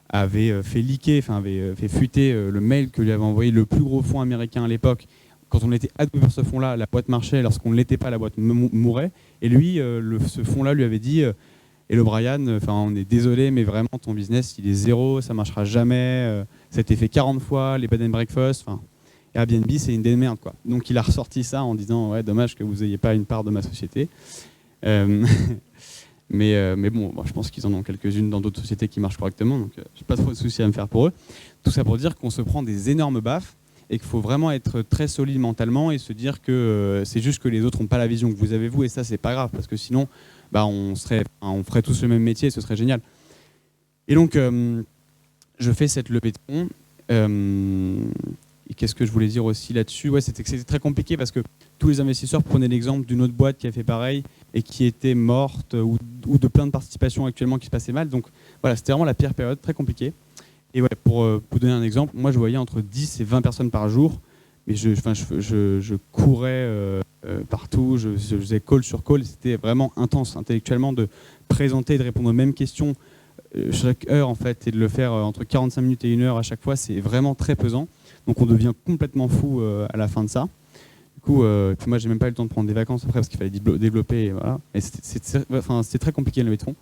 C: avait fait leaker, avait fait fuiter le mail que lui avait envoyé le plus gros fonds américain à l'époque. Quand on était adoubé par ce fonds-là, la boîte marchait, lorsqu'on ne l'était pas, la boîte mourait. Et lui, ce fonds-là lui avait dit Hello Brian, on est désolé, mais vraiment ton business il est zéro, ça marchera jamais. Ça a été fait 40 fois, les bed and breakfast. Airbnb c'est une des merdes quoi. Donc il a ressorti ça en disant ouais dommage que vous n'ayez pas une part de ma société. Mais bon, je pense qu'ils en ont quelques-unes dans d'autres sociétés qui marchent correctement, donc j'ai pas trop de soucis à me faire pour eux. Tout ça pour dire qu'on se prend des énormes baffes et qu'il faut vraiment être très solide mentalement et se dire que c'est juste que les autres n'ont pas la vision que vous avez vous, et ça c'est pas grave parce que sinon on ferait tous le même métier et ce serait génial. Et donc je fais cette levée de fonds. Et qu'est-ce que je voulais dire aussi là-dessus ? Ouais, c'était très compliqué parce que tous les investisseurs prenaient l'exemple d'une autre boîte qui a fait pareil et qui était morte ou de plein de participations actuellement qui se passaient mal. Donc voilà, c'était vraiment la pire période, très compliquée. Et ouais, pour vous donner un exemple, moi je voyais entre 10 et 20 personnes par jour. Mais je courais partout, je faisais call sur call. C'était vraiment intense intellectuellement de présenter et de répondre aux mêmes questions chaque heure en fait, et de le faire entre 45 minutes et 1 heure à chaque fois. C'est vraiment très pesant. Donc on devient complètement fou à la fin de ça. Du coup, puis moi j'ai même pas eu le temps de prendre des vacances après parce qu'il fallait développer. Et voilà. Et c'était très compliqué le levée de fonds.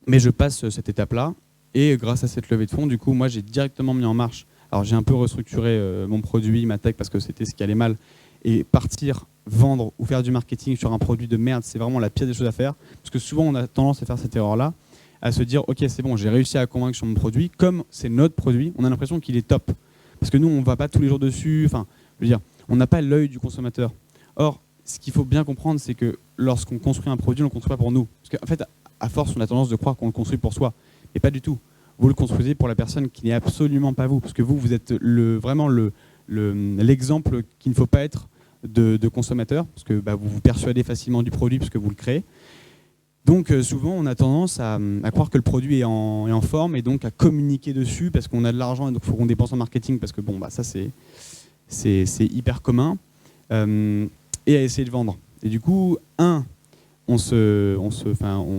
C: Mais je passe cette étape-là et grâce à cette levée de fonds, du coup, moi j'ai directement mis en marche. Alors j'ai un peu restructuré mon produit, ma tech parce que c'était ce qui allait mal. Et partir, vendre ou faire du marketing sur un produit de merde, c'est vraiment la pire des choses à faire. Parce que souvent on a tendance à faire cette erreur-là, à se dire ok c'est bon, j'ai réussi à convaincre sur mon produit, comme c'est notre produit, on a l'impression qu'il est top. Parce que nous on ne va pas tous les jours dessus, on n'a pas l'œil du consommateur. Or, ce qu'il faut bien comprendre, c'est que lorsqu'on construit un produit, on ne le construit pas pour nous. Parce qu'en fait, à force, on a tendance de croire qu'on le construit pour soi. Mais pas du tout. Vous le construisez pour la personne qui n'est absolument pas vous. Parce que vous êtes vraiment l'exemple qu'il ne faut pas être de consommateur. Parce que vous vous persuadez facilement du produit parce que vous le créez. Donc souvent, on a tendance à croire que le produit est en forme et donc à communiquer dessus parce qu'on a de l'argent et donc il faut qu'on dépense en marketing parce que ça c'est hyper commun et à essayer de vendre. Et du coup, on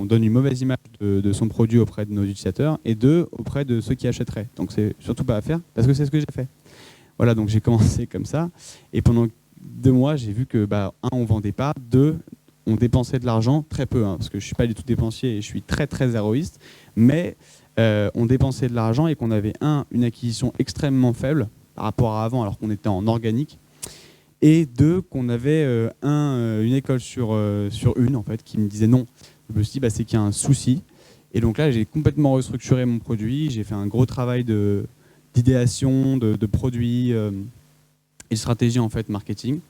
C: donne une mauvaise image de son produit auprès de nos utilisateurs et auprès de ceux qui achèteraient. Donc c'est surtout pas à faire parce que c'est ce que j'ai fait. Voilà, donc j'ai commencé comme ça et pendant 2 mois, j'ai vu que on vendait pas, 2 on dépensait de l'argent, très peu, parce que je ne suis pas du tout dépensier et je suis très très héroïste, mais on dépensait de l'argent et qu'on avait une acquisition extrêmement faible par rapport à avant alors qu'on était en organique, et 2 qu'on avait une école sur une en fait qui me disait non, Je me suis dit, bah, c'est qu'il y a un souci. Et donc là, j'ai complètement restructuré mon produit. J'ai fait un gros travail d'idéation, de produits et de stratégie en fait marketing.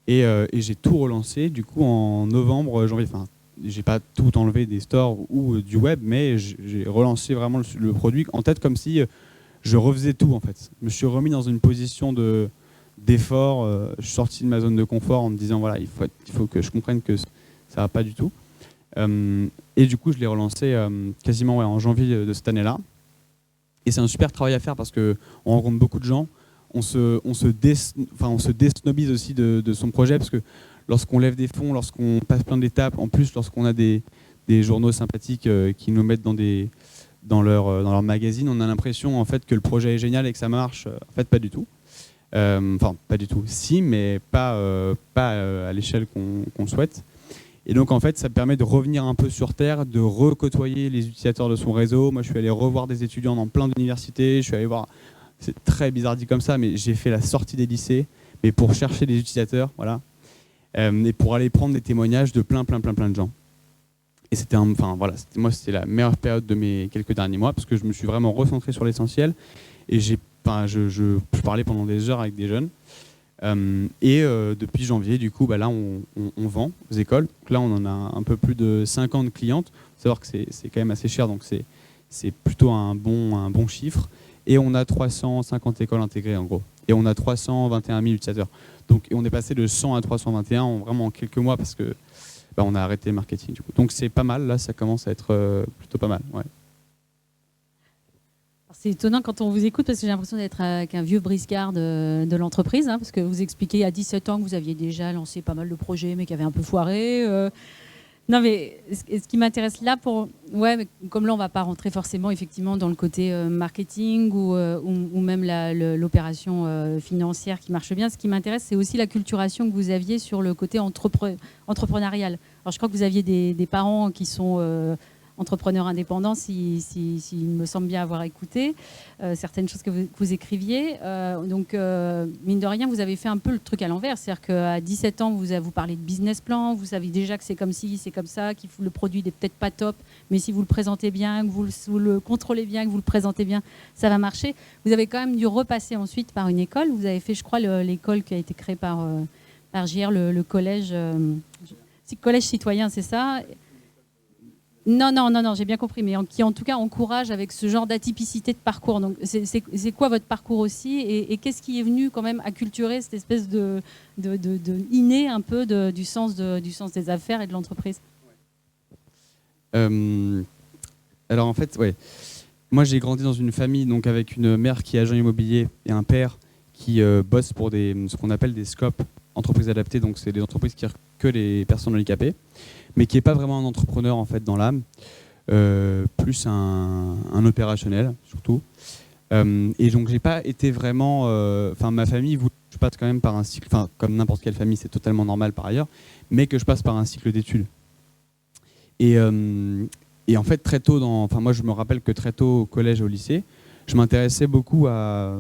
C: Et j'ai tout relancé du coup en novembre, janvier. Enfin, j'ai pas tout enlevé des stores ou du web, mais j'ai relancé vraiment le produit en tête comme si je refaisais tout en fait. Je me suis remis dans une position d'effort. Je suis sorti de ma zone de confort en me disant voilà, il faut que je comprenne que ça va pas du tout. Et du coup, je l'ai relancé quasiment en janvier de cette année-là. Et c'est un super travail à faire parce qu'on rencontre beaucoup de gens. On se désnobise aussi de son projet parce que lorsqu'on lève des fonds, lorsqu'on passe plein d'étapes, en plus lorsqu'on a des journaux sympathiques qui nous mettent dans leur magazine, on a l'impression en fait que le projet est génial et que ça marche. En fait, pas du tout. Enfin, pas du tout. Si, mais pas à l'échelle qu'on souhaite. Et donc, en fait, ça permet de revenir un peu sur Terre, de recôtoyer les utilisateurs de son réseau. Moi, je suis allé revoir des étudiants dans plein d'universités. Je suis allé voir, c'est très bizarre dit comme ça, mais j'ai fait la sortie des lycées, mais pour chercher des utilisateurs, voilà. Et pour aller prendre des témoignages de plein de gens. Et c'était c'était la meilleure période de mes quelques derniers mois, parce que je me suis vraiment recentré sur l'essentiel. Et je parlais pendant des heures avec des jeunes. Depuis janvier, du coup, là, on vend aux écoles. Donc là, on en a un peu plus de 50 clientes. Il faut savoir que c'est quand même assez cher, donc c'est plutôt un bon chiffre. Et on a 350 écoles intégrées, en gros. Et on a 321 000 utilisateurs. Donc, on est passé de 100 à 321 vraiment en quelques mois parce que on a arrêté le marketing. Du coup. Donc, c'est pas mal. Là, ça commence à être plutôt pas mal. Ouais.
B: C'est étonnant quand on vous écoute parce que j'ai l'impression d'être avec un vieux briscard de l'entreprise, hein, parce que vous expliquez à 17 ans que vous aviez déjà lancé pas mal de projets mais qui avaient un peu foiré. Non, mais ce qui m'intéresse là, mais comme là on ne va pas rentrer forcément effectivement dans le côté marketing ou même l'opération financière qui marche bien, ce qui m'intéresse c'est aussi la culturation que vous aviez sur le côté entrepreneurial. Alors je crois que vous aviez des parents qui sont entrepreneur indépendant, s'il me semble bien avoir écouté certaines choses que vous écriviez. Donc, mine de rien, vous avez fait un peu le truc à l'envers. C'est-à-dire qu'à 17 ans, vous parlez de business plan, vous savez déjà que c'est comme ci, c'est comme ça, que le produit n'est peut-être pas top, mais si vous le présentez bien, que vous le contrôlez bien, que vous le présentez bien, ça va marcher. Vous avez quand même dû repasser ensuite par une école. Vous avez fait, je crois, l'école qui a été créée par JR, le collège, collège citoyen, c'est ça ? Non, j'ai bien compris, mais qui en tout cas encourage avec ce genre d'atypicité de parcours. Donc, c'est quoi votre parcours aussi et qu'est-ce qui est venu quand même acculturer cette espèce de inné un peu du sens des affaires et de l'entreprise ?
C: Alors en fait, ouais. Moi j'ai grandi dans une famille donc avec une mère qui est agent immobilier et un père qui bosse pour ce qu'on appelle des SCOP, entreprises adaptées. Donc c'est des entreprises qui recrutent que les personnes handicapées, mais qui n'est pas vraiment un entrepreneur en fait dans l'âme, plus un opérationnel surtout. Et donc j'ai pas été vraiment, ma famille, je passe quand même par un cycle, comme n'importe quelle famille, c'est totalement normal par ailleurs, mais que je passe par un cycle d'études. Et en fait très tôt, moi je me rappelle que très tôt au collège et au lycée, je m'intéressais beaucoup à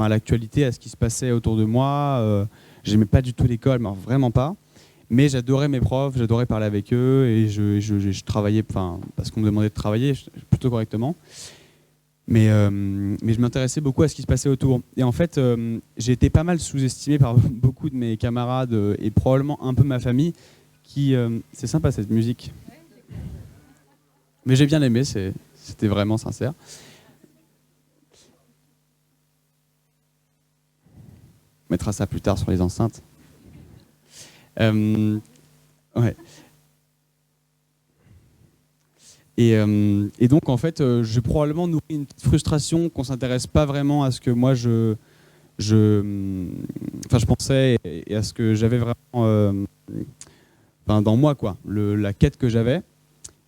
C: l'actualité, à ce qui se passait autour de moi. J'aimais pas du tout l'école, mais vraiment pas. Mais j'adorais mes profs, j'adorais parler avec eux et je travaillais, parce qu'on me demandait de travailler plutôt correctement. Mais je m'intéressais beaucoup à ce qui se passait autour. Et en fait, j'ai été pas mal sous-estimé par beaucoup de mes camarades et probablement un peu ma famille. C'est sympa cette musique. Mais j'ai bien aimé, c'était vraiment sincère. On mettra ça plus tard sur les enceintes. Ouais. Et donc en fait, j'ai probablement nourri une petite frustration qu'on s'intéresse pas vraiment à ce que moi je pensais et à ce que j'avais vraiment dans moi quoi. La quête que j'avais.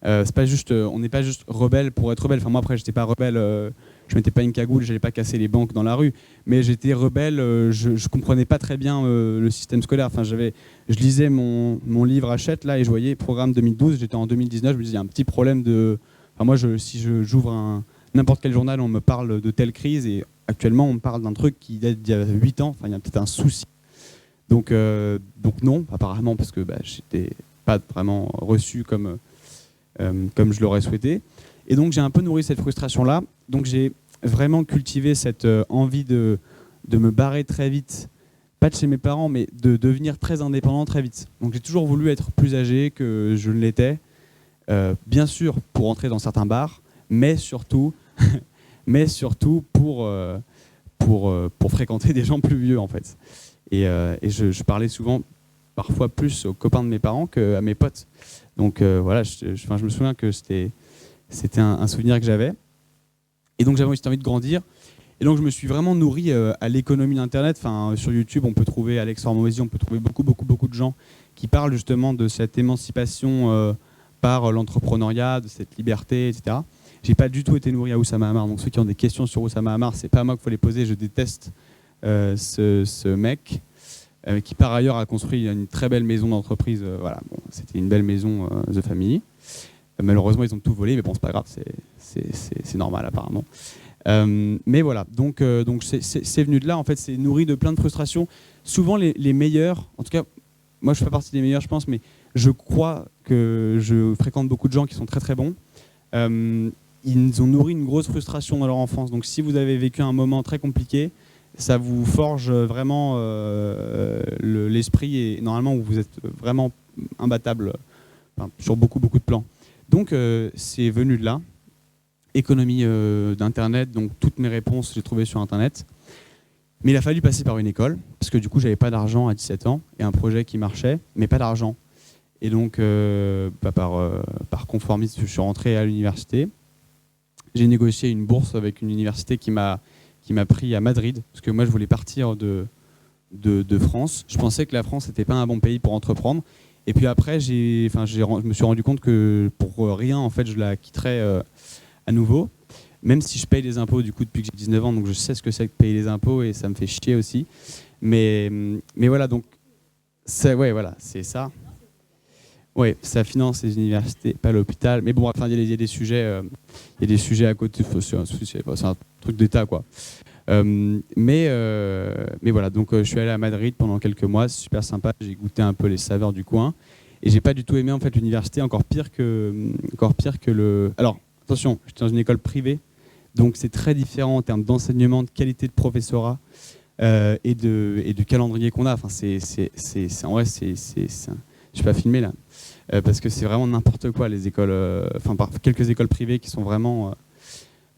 C: C'est pas juste, on n'est pas juste rebelle pour être rebelle. Moi après j'étais pas rebelle, je mettais pas une cagoule, j'allais pas casser les banques dans la rue, mais j'étais rebelle, je comprenais pas très bien le système scolaire. Je lisais mon livre Hachette là et je voyais programme 2012, j'étais en 2019, je me disais il y a un petit problème de. Si j'ouvre n'importe quel journal, on me parle de telle crise et actuellement on me parle d'un truc qui date d'il y a 8 ans. Il y a peut-être un souci. Donc non, apparemment parce que j'étais pas vraiment reçu comme comme je l'aurais souhaité. Et donc j'ai un peu nourri cette frustration-là. Donc j'ai vraiment cultivé cette envie de me barrer très vite, pas de chez mes parents, mais de devenir très indépendant très vite. Donc j'ai toujours voulu être plus âgé que je ne l'étais, bien sûr pour entrer dans certains bars, mais surtout pour fréquenter des gens plus vieux en fait. Et je parlais souvent, parfois plus aux copains de mes parents qu'à mes potes. Donc voilà, je me souviens que c'était un souvenir que j'avais. Et donc j'avais aussi envie de grandir. Et donc je me suis vraiment nourri à l'économie d'Internet. Enfin, sur YouTube, on peut trouver Alex Hormozy, on peut trouver beaucoup de gens qui parlent justement de cette émancipation par l'entrepreneuriat, de cette liberté, etc. J'ai pas du tout été nourri à Oussama Hamar. Donc ceux qui ont des questions sur Oussama Hamar, c'est pas à moi qu'il faut les poser. Je déteste ce mec qui par ailleurs a construit une très belle maison d'entreprise. Voilà, bon, c'était une belle maison The Family. Malheureusement, ils ont tout volé, mais bon, c'est pas grave, c'est normal apparemment. Mais voilà, donc c'est venu de là. En fait, c'est nourri de plein de frustrations. Souvent, les meilleurs, en tout cas, moi je fais partie des meilleurs, je pense, mais je crois que je fréquente beaucoup de gens qui sont très très bons. Ils ont nourri une grosse frustration dans leur enfance. Donc si vous avez vécu un moment très compliqué, ça vous forge vraiment l'esprit et normalement vous êtes vraiment imbattable sur beaucoup de plans. Donc c'est venu de là. Économie d'Internet, donc toutes mes réponses j'ai trouvées sur Internet. Mais il a fallu passer par une école, parce que du coup j'avais pas d'argent à 17 ans, et un projet qui marchait, mais pas d'argent. Et donc par conformisme, je suis rentré à l'université. J'ai négocié une bourse avec une université qui m'a pris à Madrid, parce que moi je voulais partir de France. Je pensais que la France n'était pas un bon pays pour entreprendre. Et puis après, je me suis rendu compte que pour rien, en fait, je la quitterais à nouveau, même si je paye les impôts du coup depuis que j'ai 19 ans, donc je sais ce que c'est que payer les impôts et ça me fait chier aussi. Mais voilà, donc ouais, voilà, c'est ça. Ouais, ça finance les universités, pas l'hôpital. Mais bon, enfin, il y a des sujets à côté. C'est un truc d'État, quoi. Mais voilà, donc je suis allé à Madrid pendant quelques mois, c'est super sympa. J'ai goûté un peu les saveurs du coin et j'ai pas du tout aimé en fait l'université, encore pire que le. Alors attention, j'étais dans une école privée, donc c'est très différent en termes d'enseignement, de qualité de professorat et du calendrier qu'on a. Enfin, en vrai, je suis pas filmé là, parce que c'est vraiment n'importe quoi les écoles. Par quelques écoles privées qui sont vraiment.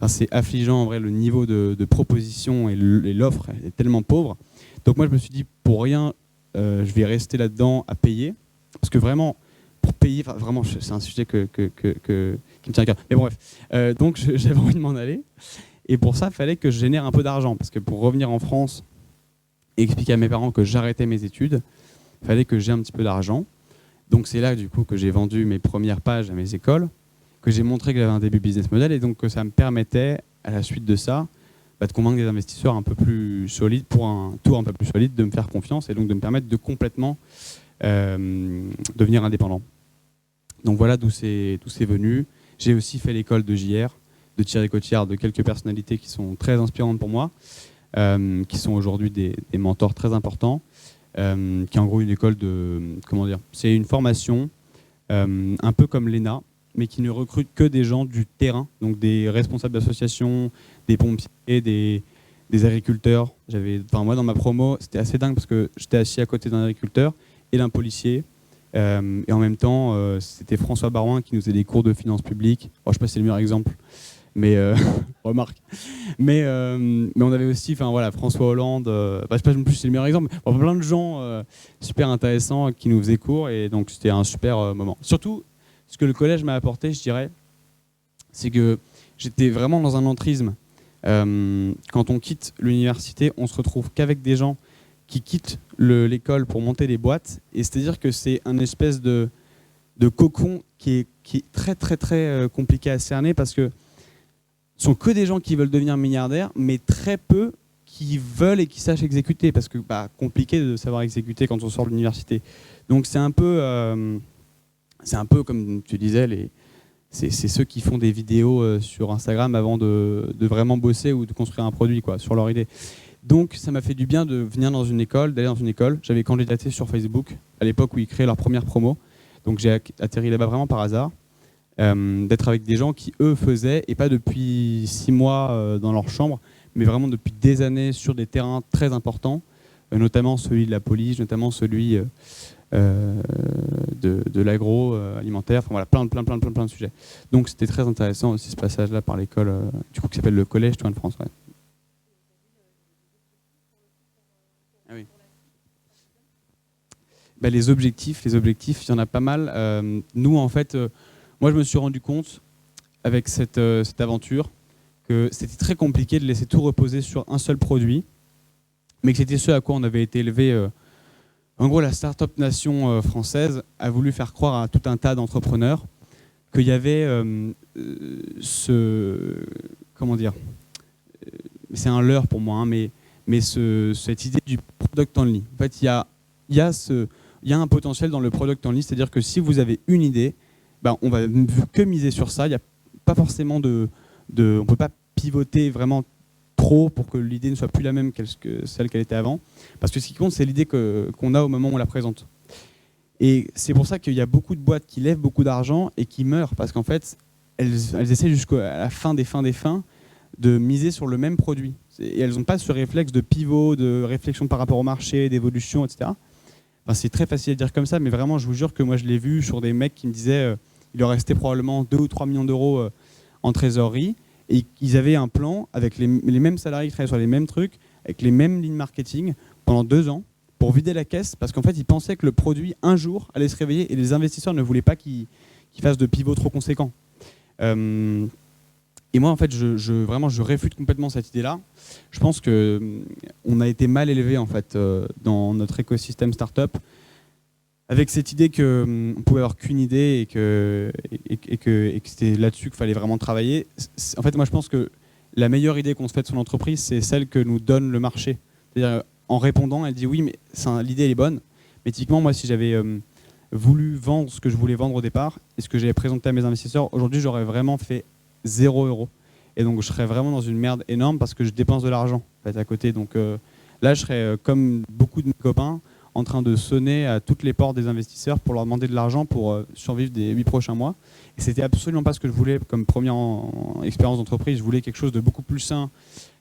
C: C'est affligeant en vrai le niveau de proposition et l'offre est tellement pauvre. Donc moi je me suis dit pour rien, je vais rester là-dedans à payer, parce que vraiment pour payer, vraiment c'est un sujet qui me tient à cœur. Mais bon, bref, donc j'avais envie de m'en aller et pour ça il fallait que je génère un peu d'argent, parce que pour revenir en France et expliquer à mes parents que j'arrêtais mes études, il fallait que j'ai un petit peu d'argent. Donc c'est là du coup que j'ai vendu mes premières pages à mes écoles, que j'ai montré que j'avais un début business model et donc que ça me permettait, à la suite de ça, de convaincre des investisseurs un peu plus solides, pour un tour un peu plus solide, de me faire confiance et donc de me permettre de complètement devenir indépendant. Donc voilà d'où c'est venu. J'ai aussi fait l'école de JR, de Thierry Cotillard, de quelques personnalités qui sont très inspirantes pour moi, qui sont aujourd'hui des mentors très importants, qui est en gros une école de... Comment dire ? C'est une formation un peu comme l'ENA, mais qui ne recrute que des gens du terrain, donc des responsables d'associations, des pompiers, des agriculteurs. Moi, dans ma promo, c'était assez dingue parce que j'étais assis à côté d'un agriculteur et d'un policier. Et en même temps, c'était François Barouin qui nous faisait des cours de finances publiques. Je ne sais pas si c'est le meilleur exemple, mais remarque. Mais on avait aussi, François Hollande. Je ne sais pas non plus si c'est le meilleur exemple. Plein de gens super intéressants qui nous faisaient cours et donc c'était un super moment. Surtout, ce que le collège m'a apporté, je dirais, c'est que j'étais vraiment dans un entrisme. Quand on quitte l'université, on se retrouve qu'avec des gens qui quittent l'école pour monter des boîtes. Et c'est-à-dire que c'est un espèce de cocon qui est très, très, très compliqué à cerner, parce que ce sont que des gens qui veulent devenir milliardaires, mais très peu qui veulent et qui sachent exécuter, parce que compliqué de savoir exécuter quand on sort de l'université. Donc c'est un peu comme tu disais, c'est ceux qui font des vidéos sur Instagram avant de vraiment bosser ou de construire un produit sur leur idée. Donc ça m'a fait du bien de venir dans une école, d'aller dans une école. J'avais candidaté sur Facebook à l'époque où ils créaient leur première promo. Donc j'ai atterri là-bas vraiment par hasard. d'être avec des gens qui, eux, faisaient, et pas depuis 6 mois dans leur chambre, mais vraiment depuis des années sur des terrains très importants, notamment celui de la police, notamment celui de l'agroalimentaire, enfin voilà, plein de sujets. Donc c'était très intéressant aussi ce passage-là par l'école, du coup qui s'appelle le Collège Toin de France. Ouais. Ah oui. Bah, les objectifs, il y en a pas mal. Nous, en fait, moi je me suis rendu compte avec cette aventure que c'était très compliqué de laisser tout reposer sur un seul produit, mais que c'était ce à quoi on avait été élevé. En gros, la start-up nation française a voulu faire croire à tout un tas d'entrepreneurs qu'il y avait comment dire, c'est un leurre pour moi, hein, mais cette idée du product only. En fait, il y a un potentiel dans le product only, c'est-à-dire que si vous avez une idée, ben, on va que miser sur ça. Il n'y a pas forcément on ne peut pas pivoter vraiment trop pour que l'idée ne soit plus la même que celle qu'elle était avant. Parce que ce qui compte, c'est l'idée qu'on a au moment où on la présente. Et c'est pour ça qu'il y a beaucoup de boîtes qui lèvent beaucoup d'argent et qui meurent. Parce qu'en fait, elles essaient jusqu'à la fin des fins de miser sur le même produit. Et elles n'ont pas ce réflexe de pivot, de réflexion par rapport au marché, d'évolution, etc. Enfin, c'est très facile à dire comme ça, mais vraiment, je vous jure que moi, je l'ai vu sur des mecs qui me disaient il leur restait probablement 2 ou 3 millions d'euros en trésorerie. Et ils avaient un plan avec les mêmes salariés qui travaillaient sur les mêmes trucs, avec les mêmes lignes marketing pendant 2 ans pour vider la caisse parce qu'en fait ils pensaient que le produit un jour allait se réveiller et les investisseurs ne voulaient pas qu'il fasse de pivot trop conséquent. Et moi en fait vraiment je réfute complètement cette idée-là. Je pense qu'on a été mal élevé en fait dans notre écosystème startup avec cette idée qu'on pouvait avoir qu'une idée et que c'était là-dessus qu'il fallait vraiment travailler. En fait, moi, je pense que la meilleure idée qu'on se fait de son entreprise, c'est celle que nous donne le marché. C'est-à-dire, en répondant, elle dit oui, mais l'idée, elle est bonne. Mais typiquement, moi, si j'avais voulu vendre ce que je voulais vendre au départ et ce que j'avais présenté à mes investisseurs, aujourd'hui, j'aurais vraiment fait 0 €. Et donc, je serais vraiment dans une merde énorme parce que je dépense de l'argent en fait, à côté. Donc là, je serais comme beaucoup de mes copains, en train de sonner à toutes les portes des investisseurs pour leur demander de l'argent pour survivre des 8 prochains mois. Et c'était absolument pas ce que je voulais comme première expérience d'entreprise. Je voulais quelque chose de beaucoup plus sain.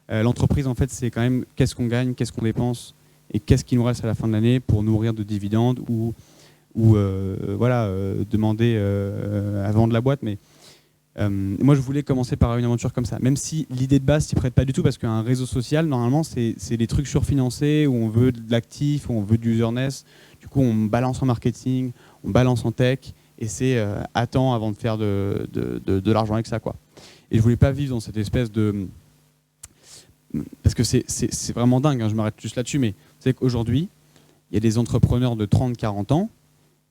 C: L'entreprise, en fait, c'est quand même qu'est-ce qu'on gagne, qu'est-ce qu'on dépense et qu'est-ce qui nous reste à la fin de l'année pour nourrir de dividendes ou demander à vendre la boîte. Mais moi, je voulais commencer par une aventure comme ça, même si l'idée de base s'y prête pas du tout, parce qu'un réseau social, normalement, c'est des trucs surfinancés, où on veut de l'actif, où on veut du userness. Du coup, on balance en marketing, on balance en tech, et c'est attends avant de faire de l'argent avec ça, quoi. Et je voulais pas vivre dans cette espèce de... Parce que c'est vraiment dingue, hein, je m'arrête juste là-dessus, mais c'est qu'aujourd'hui, il y a des entrepreneurs de 30-40 ans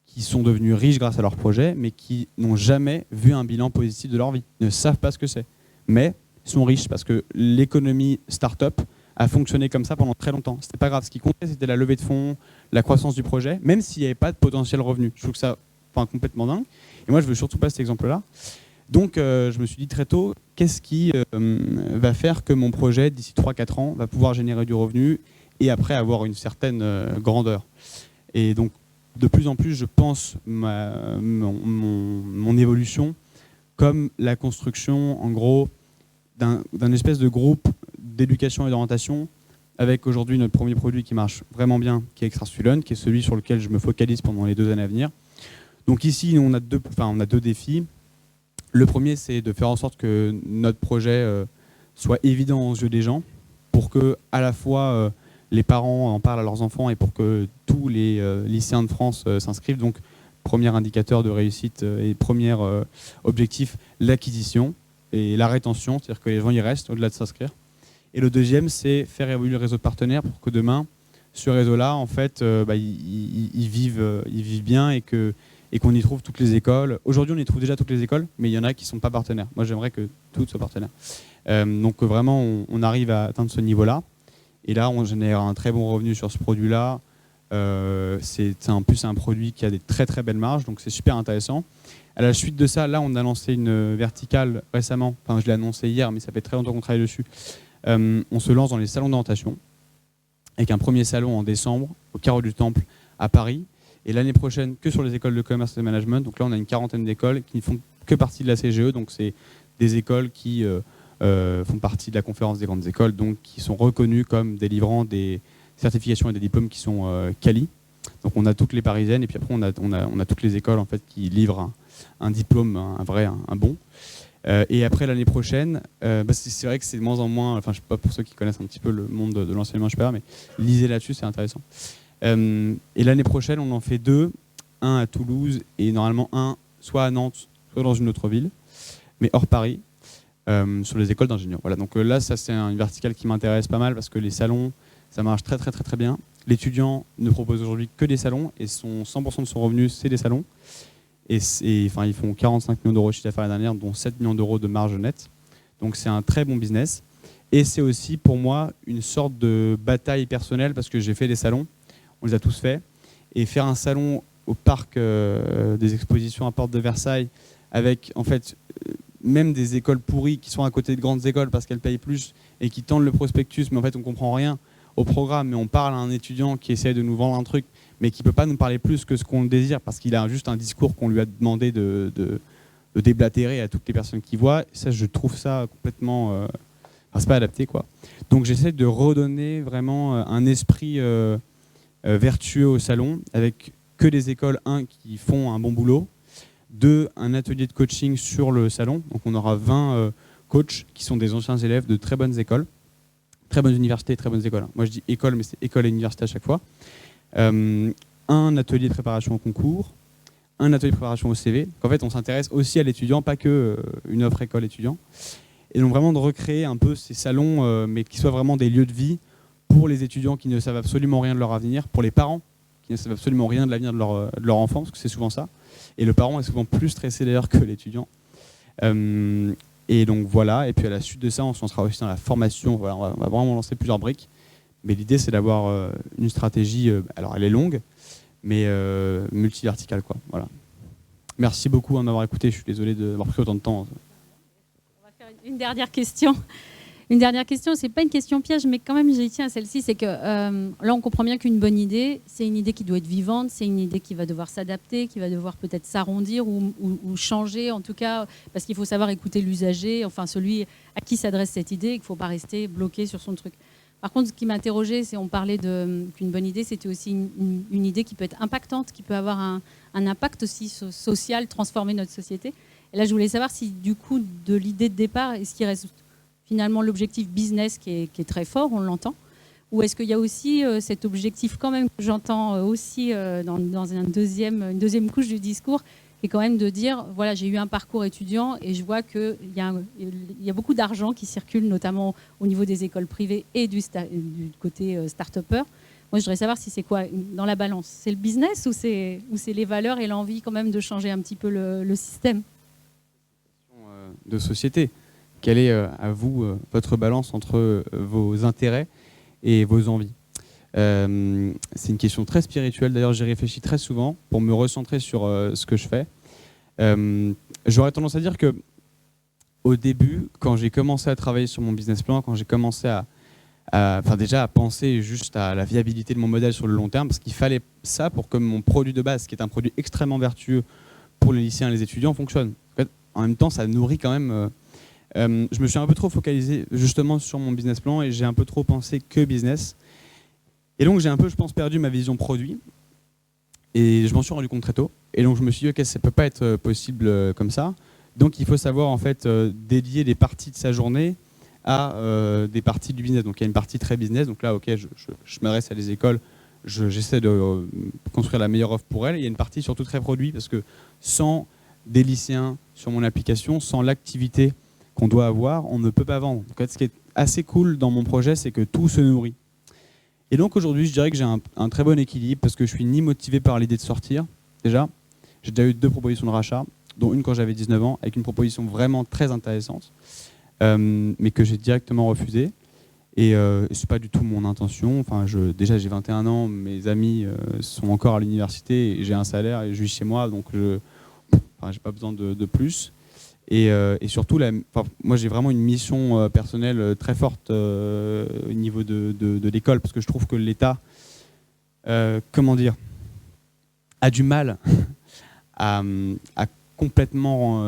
C: qui sont devenus riches grâce à leur projet, mais qui n'ont jamais vu un bilan positif de leur vie, ne savent pas ce que c'est. Mais ils sont riches parce que l'économie start-up a fonctionné comme ça pendant très longtemps. C'était pas grave, ce qui comptait, c'était la levée de fonds, la croissance du projet, même s'il n'y avait pas de potentiel revenu. Je trouve que ça complètement dingue. Et moi, je veux surtout pas cet exemple-là. Donc, je me suis dit très tôt, qu'est-ce qui va faire que mon projet, d'ici 3-4 ans, va pouvoir générer du revenu et après avoir une certaine grandeur. Et donc, de plus en plus, je pense mon évolution comme la construction, en gros, d'un espèce de groupe d'éducation et d'orientation, avec aujourd'hui notre premier produit qui marche vraiment bien, qui est Extrastudent, qui est celui sur lequel je me focalise pendant les 2 années à venir. Donc ici, on a 2 défis. Le premier, c'est de faire en sorte que notre projet soit évident aux yeux des gens, pour que à la fois les parents en parlent à leurs enfants et pour que tous les lycéens de France s'inscrivent. Donc, premier indicateur de réussite et premier objectif, l'acquisition et la rétention, c'est-à-dire que les gens y restent au-delà de s'inscrire. Et le deuxième, c'est faire évoluer le réseau de partenaires pour que demain, ce réseau-là, en fait, ils vivent bien et qu'on y trouve toutes les écoles. Aujourd'hui, on y trouve déjà toutes les écoles, mais il y en a qui ne sont pas partenaires. Moi, j'aimerais que toutes soient partenaires. Donc, vraiment, on arrive à atteindre ce niveau-là. Et là, on génère un très bon revenu sur ce produit-là. En plus, c'est un produit qui a des très très belles marges, donc c'est super intéressant. À la suite de ça, là, on a lancé une verticale récemment. Enfin, je l'ai annoncé hier, mais ça fait très longtemps qu'on travaille dessus. On se lance dans les salons d'orientation, avec un premier salon en décembre, au Carreau du Temple, à Paris. Et l'année prochaine, que sur les écoles de commerce et de management. Donc là, on a une 40aine d'écoles qui font que partie de la CGE, donc c'est des écoles qui font partie de la conférence des grandes écoles, donc qui sont reconnues comme délivrant des certifications et des diplômes qui sont quali. Donc on a toutes les parisiennes et puis après on a toutes les écoles en fait qui livrent un diplôme, un vrai, un bon. Et après l'année prochaine, c'est vrai que c'est de moins en moins, enfin je sais pas pour ceux qui connaissent un petit peu le monde de l'enseignement supérieur, mais lisez là-dessus, c'est intéressant. Et l'année prochaine, on en fait 2, un à Toulouse et normalement un soit à Nantes, soit dans une autre ville, mais hors Paris, sur les écoles d'ingénieurs. Voilà, donc là, ça c'est une verticale qui m'intéresse pas mal parce que les salons, ça marche très très très très bien. L'étudiant ne propose aujourd'hui que des salons et 100% de son revenu, c'est des salons. Et enfin, ils font 45 millions d'euros de chiffre d'affaires l'année dernière, dont 7 millions d'euros de marge nette. Donc c'est un très bon business. Et c'est aussi pour moi une sorte de bataille personnelle parce que j'ai fait des salons, on les a tous faits. Et faire un salon au parc des expositions à Porte de Versailles avec en fait même des écoles pourries qui sont à côté de grandes écoles parce qu'elles payent plus et qui tendent le prospectus, mais en fait on ne comprend rien au programme, mais on parle à un étudiant qui essaie de nous vendre un truc, mais qui ne peut pas nous parler plus que ce qu'on désire parce qu'il a juste un discours qu'on lui a demandé de déblatérer à toutes les personnes qui voient. Ça, je trouve ça complètement... Enfin, c'est pas adapté, quoi. Donc j'essaie de redonner vraiment un esprit vertueux au salon, avec que des écoles, 1, qui font un bon boulot, 2, un atelier de coaching sur le salon. Donc on aura 20 coachs qui sont des anciens élèves de très bonnes écoles. Très bonnes universités, très bonnes écoles. Moi je dis école, mais c'est école et université à chaque fois. Un atelier de préparation au concours, un atelier de préparation au CV. Donc, en fait, on s'intéresse aussi à l'étudiant, pas que une offre école étudiant. Et donc vraiment de recréer un peu ces salons, mais qui soient vraiment des lieux de vie pour les étudiants qui ne savent absolument rien de leur avenir, pour les parents qui ne savent absolument rien de l'avenir de leur enfant, parce que c'est souvent ça. Et le parent est souvent plus stressé d'ailleurs que l'étudiant. Et donc voilà, et puis à la suite de ça, on sera aussi dans la formation. Voilà, on va vraiment lancer plusieurs briques. Mais l'idée, c'est d'avoir une stratégie, alors elle est longue, mais multiverticale, quoi. Voilà. Merci beaucoup d'en avoir écouté, je suis désolé d'avoir pris autant de temps.
B: On va faire une dernière question. Une dernière question, c'est pas une question piège, mais quand même j'y tiens à celle-ci, c'est que là on comprend bien qu'une bonne idée, c'est une idée qui doit être vivante, c'est une idée qui va devoir s'adapter, qui va devoir peut-être s'arrondir ou changer en tout cas, parce qu'il faut savoir écouter l'usager, enfin celui à qui s'adresse cette idée, et qu'il ne faut pas rester bloqué sur son truc. Par contre, ce qui m'interrogeait, c'est on parlait qu'une bonne idée, c'était aussi une idée qui peut être impactante, qui peut avoir un impact aussi social, transformer notre société. Et là, je voulais savoir si du coup, de l'idée de départ, est-ce qu'il reste finalement l'objectif business qui est très fort, on l'entend, ou est-ce qu'il y a aussi cet objectif quand même que j'entends aussi dans une deuxième couche du discours, qui est quand même de dire, voilà, j'ai eu un parcours étudiant et je vois qu'il y a beaucoup d'argent qui circule, notamment au niveau des écoles privées et du côté start-upper. Moi, je voudrais savoir si c'est quoi dans la balance. C'est le business ou c'est les valeurs et l'envie quand même de changer un petit peu le système
C: de société. Quelle est, à vous, votre balance entre vos intérêts et vos envies ? C'est une question très spirituelle. D'ailleurs, j'y réfléchis très souvent pour me recentrer sur ce que je fais. J'aurais tendance à dire que au début, quand j'ai commencé à travailler sur mon business plan, quand j'ai commencé à penser juste à la viabilité de mon modèle sur le long terme, parce qu'il fallait ça pour que mon produit de base, qui est un produit extrêmement vertueux pour les lycéens et les étudiants, fonctionne. En même temps, ça nourrit quand même... je me suis un peu trop focalisé justement sur mon business plan et j'ai un peu trop pensé que business. Et donc j'ai un peu, je pense, perdu ma vision produit. Et je m'en suis rendu compte très tôt. Et donc je me suis dit, ok, ça ne peut pas être possible comme ça. Donc il faut savoir en fait dédier des parties de sa journée à des parties du business. Donc il y a une partie très business. Donc là, ok, je m'adresse à des écoles, j'essaie de construire la meilleure offre pour elles. Et il y a une partie surtout très produit parce que sans des lycéens sur mon application, sans l'activité qu'on doit avoir, on ne peut pas vendre. Donc, en fait, ce qui est assez cool dans mon projet, c'est que tout se nourrit. Et donc aujourd'hui, je dirais que j'ai un très bon équilibre parce que je suis ni motivé par l'idée de sortir, déjà. J'ai déjà eu 2 propositions de rachat, dont une quand j'avais 19 ans, avec une proposition vraiment très intéressante, mais que j'ai directement refusée. Et c'est pas du tout mon intention. Enfin, déjà, j'ai 21 ans, mes amis sont encore à l'université, et j'ai un salaire et je vis chez moi, donc j'ai pas besoin de plus. Et surtout, moi j'ai vraiment une mission personnelle très forte au niveau de l'école, parce que je trouve que l'État, a du mal à complètement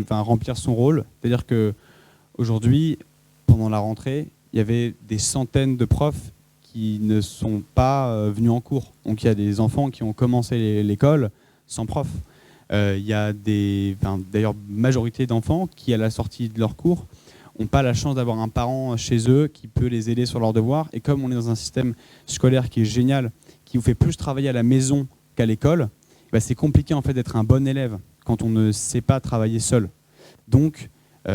C: remplir son rôle. C'est-à-dire qu'aujourd'hui, pendant la rentrée, il y avait des centaines de profs qui ne sont pas venus en cours. Donc il y a des enfants qui ont commencé l'école sans prof. Il y a d'ailleurs majorité d'enfants qui, à la sortie de leur cours, n'ont pas la chance d'avoir un parent chez eux qui peut les aider sur leurs devoirs. Et comme on est dans un système scolaire qui est génial, qui vous fait plus travailler à la maison qu'à l'école, c'est compliqué en fait d'être un bon élève quand on ne sait pas travailler seul. Donc pour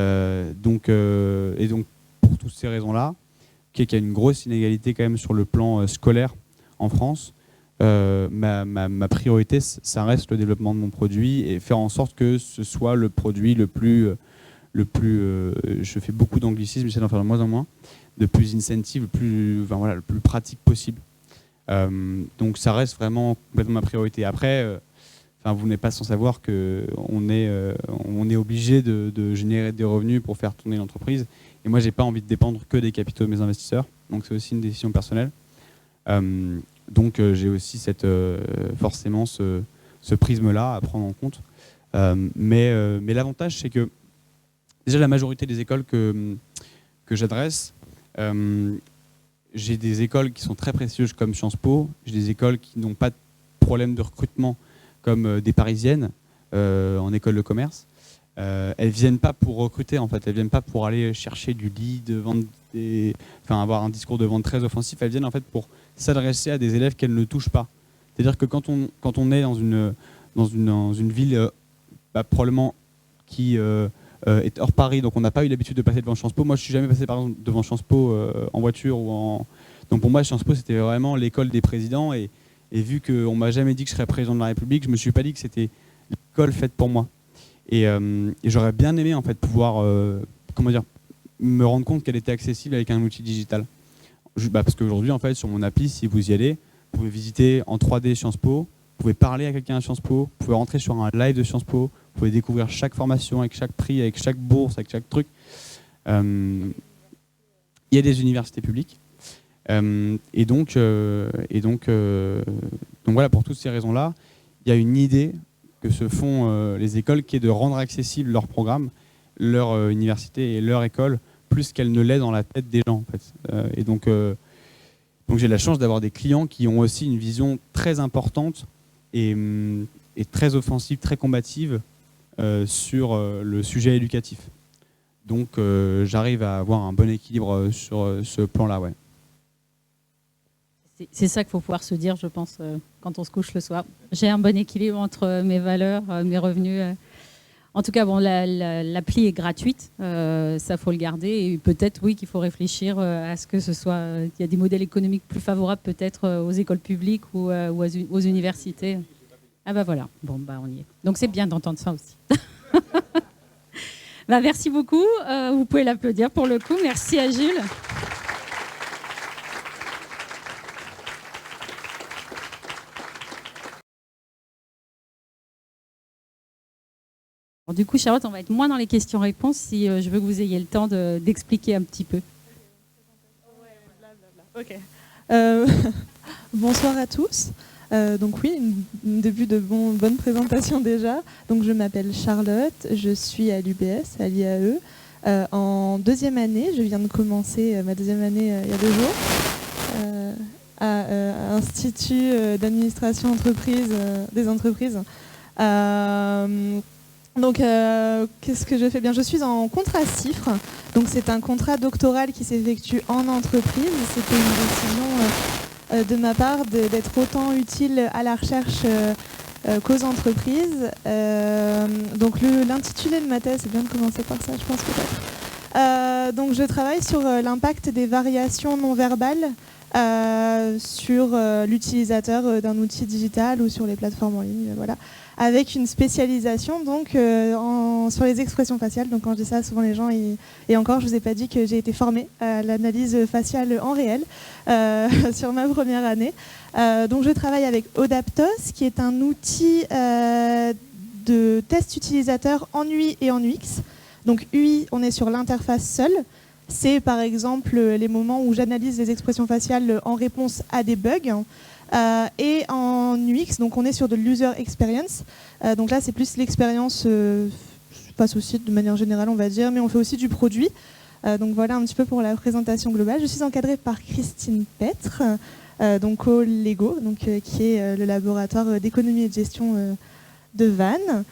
C: toutes ces raisons-là, qu'il y a une grosse inégalité quand même sur le plan scolaire en France, ma priorité, ça reste le développement de mon produit et faire en sorte que ce soit le produit le plus je fais beaucoup d'anglicisme, j'essaie d'en faire de moins en moins, de plus incentive, le plus pratique possible. Donc ça reste vraiment complètement ma priorité. Après, vous n'êtes pas sans savoir qu'on est obligé de générer des revenus pour faire tourner l'entreprise. Et moi, j'ai pas envie de dépendre que des capitaux de mes investisseurs. Donc c'est aussi une décision personnelle. Donc j'ai aussi forcément ce prisme-là à prendre en compte. Mais l'avantage, c'est que déjà la majorité des écoles que j'adresse, j'ai des écoles qui sont très prestigieuses comme Sciences Po, j'ai des écoles qui n'ont pas de problème de recrutement comme des parisiennes en école de commerce. Elles viennent pas pour recruter en fait, elles viennent pas pour aller chercher du lead, avoir un discours de vente très offensif. Elles viennent en fait pour s'adresser à des élèves qu'elles ne touchent pas. C'est-à-dire que quand on est dans une ville probablement qui est hors Paris, donc on n'a pas eu l'habitude de passer devant Sciences Po. Moi, je suis jamais passé par exemple devant Sciences Po en voiture donc pour moi, Sciences Po c'était vraiment l'école des présidents et vu qu'on m'a jamais dit que je serais président de la République, je me suis pas dit que c'était l'école faite pour moi. Et j'aurais bien aimé en fait pouvoir me rendre compte qu'elle était accessible avec un outil digital. Parce qu'aujourd'hui en fait sur mon appli, si vous y allez, vous pouvez visiter en 3D Sciences Po, vous pouvez parler à quelqu'un à Sciences Po, vous pouvez rentrer sur un live de Sciences Po, vous pouvez découvrir chaque formation avec chaque prix, avec chaque bourse, avec chaque truc. Il y a des universités publiques. Donc voilà, pour toutes ces raisons-là, il y a une idée que se font les écoles qui est de rendre accessible leur programme, leur université et leur école plus qu'elle ne l'est dans la tête des gens en fait. Donc j'ai la chance d'avoir des clients qui ont aussi une vision très importante et très offensive, très combative sur le sujet éducatif. Donc j'arrive à avoir un bon équilibre sur ce plan-là. Ouais.
B: C'est ça qu'il faut pouvoir se dire, je pense, quand on se couche le soir. J'ai un bon équilibre entre mes valeurs, mes revenus. En tout cas, bon, l'appli est gratuite, ça faut le garder. Et peut-être, oui, qu'il faut réfléchir à ce que ce soit. Il y a des modèles économiques plus favorables peut-être aux écoles publiques ou aux universités. Ah bah voilà, bon, bah on y est. Donc c'est bien d'entendre ça aussi. Merci beaucoup. Vous pouvez l'applaudir pour le coup. Merci à Jules. Du coup, Charlotte, on va être moins dans les questions-réponses si je veux que vous ayez le temps d'expliquer un petit peu.
D: Ok. Bonsoir à tous. Donc oui, un début de bonne présentation déjà. Donc je m'appelle Charlotte, je suis à l'UBS, à l'IAE. En deuxième année, je viens de commencer ma deuxième année il y a 2 jours à Institut d'administration des entreprises. Donc, qu'est-ce que je fais bien ? Je suis en contrat CIFRE, donc c'est un contrat doctoral qui s'effectue en entreprise. C'était une décision de ma part d'être autant utile à la recherche qu'aux entreprises. Donc, l'intitulé de ma thèse, c'est bien de commencer par ça, je pense peut-être. Donc, je travaille sur l'impact des variations non verbales sur l'utilisateur d'un outil digital ou sur les plateformes en ligne, voilà, avec une spécialisation donc sur les expressions faciales. Donc quand je dis ça, souvent les gens et encore, je vous ai pas dit que j'ai été formée à l'analyse faciale en réel sur ma première année. Donc je travaille avec Odaptos, qui est un outil de test utilisateur en UI et en UX. Donc UI, on est sur l'interface seule. C'est par exemple les moments où j'analyse les expressions faciales en réponse à des bugs. et en UX, donc on est sur de l'user experience. Donc là, c'est plus l'expérience face au site de manière générale, on va dire, mais on fait aussi du produit. Donc voilà un petit peu pour la présentation globale. Je suis encadrée par Christine Petre, donc au Lego, donc, qui est le laboratoire d'économie et de gestion de Vannes.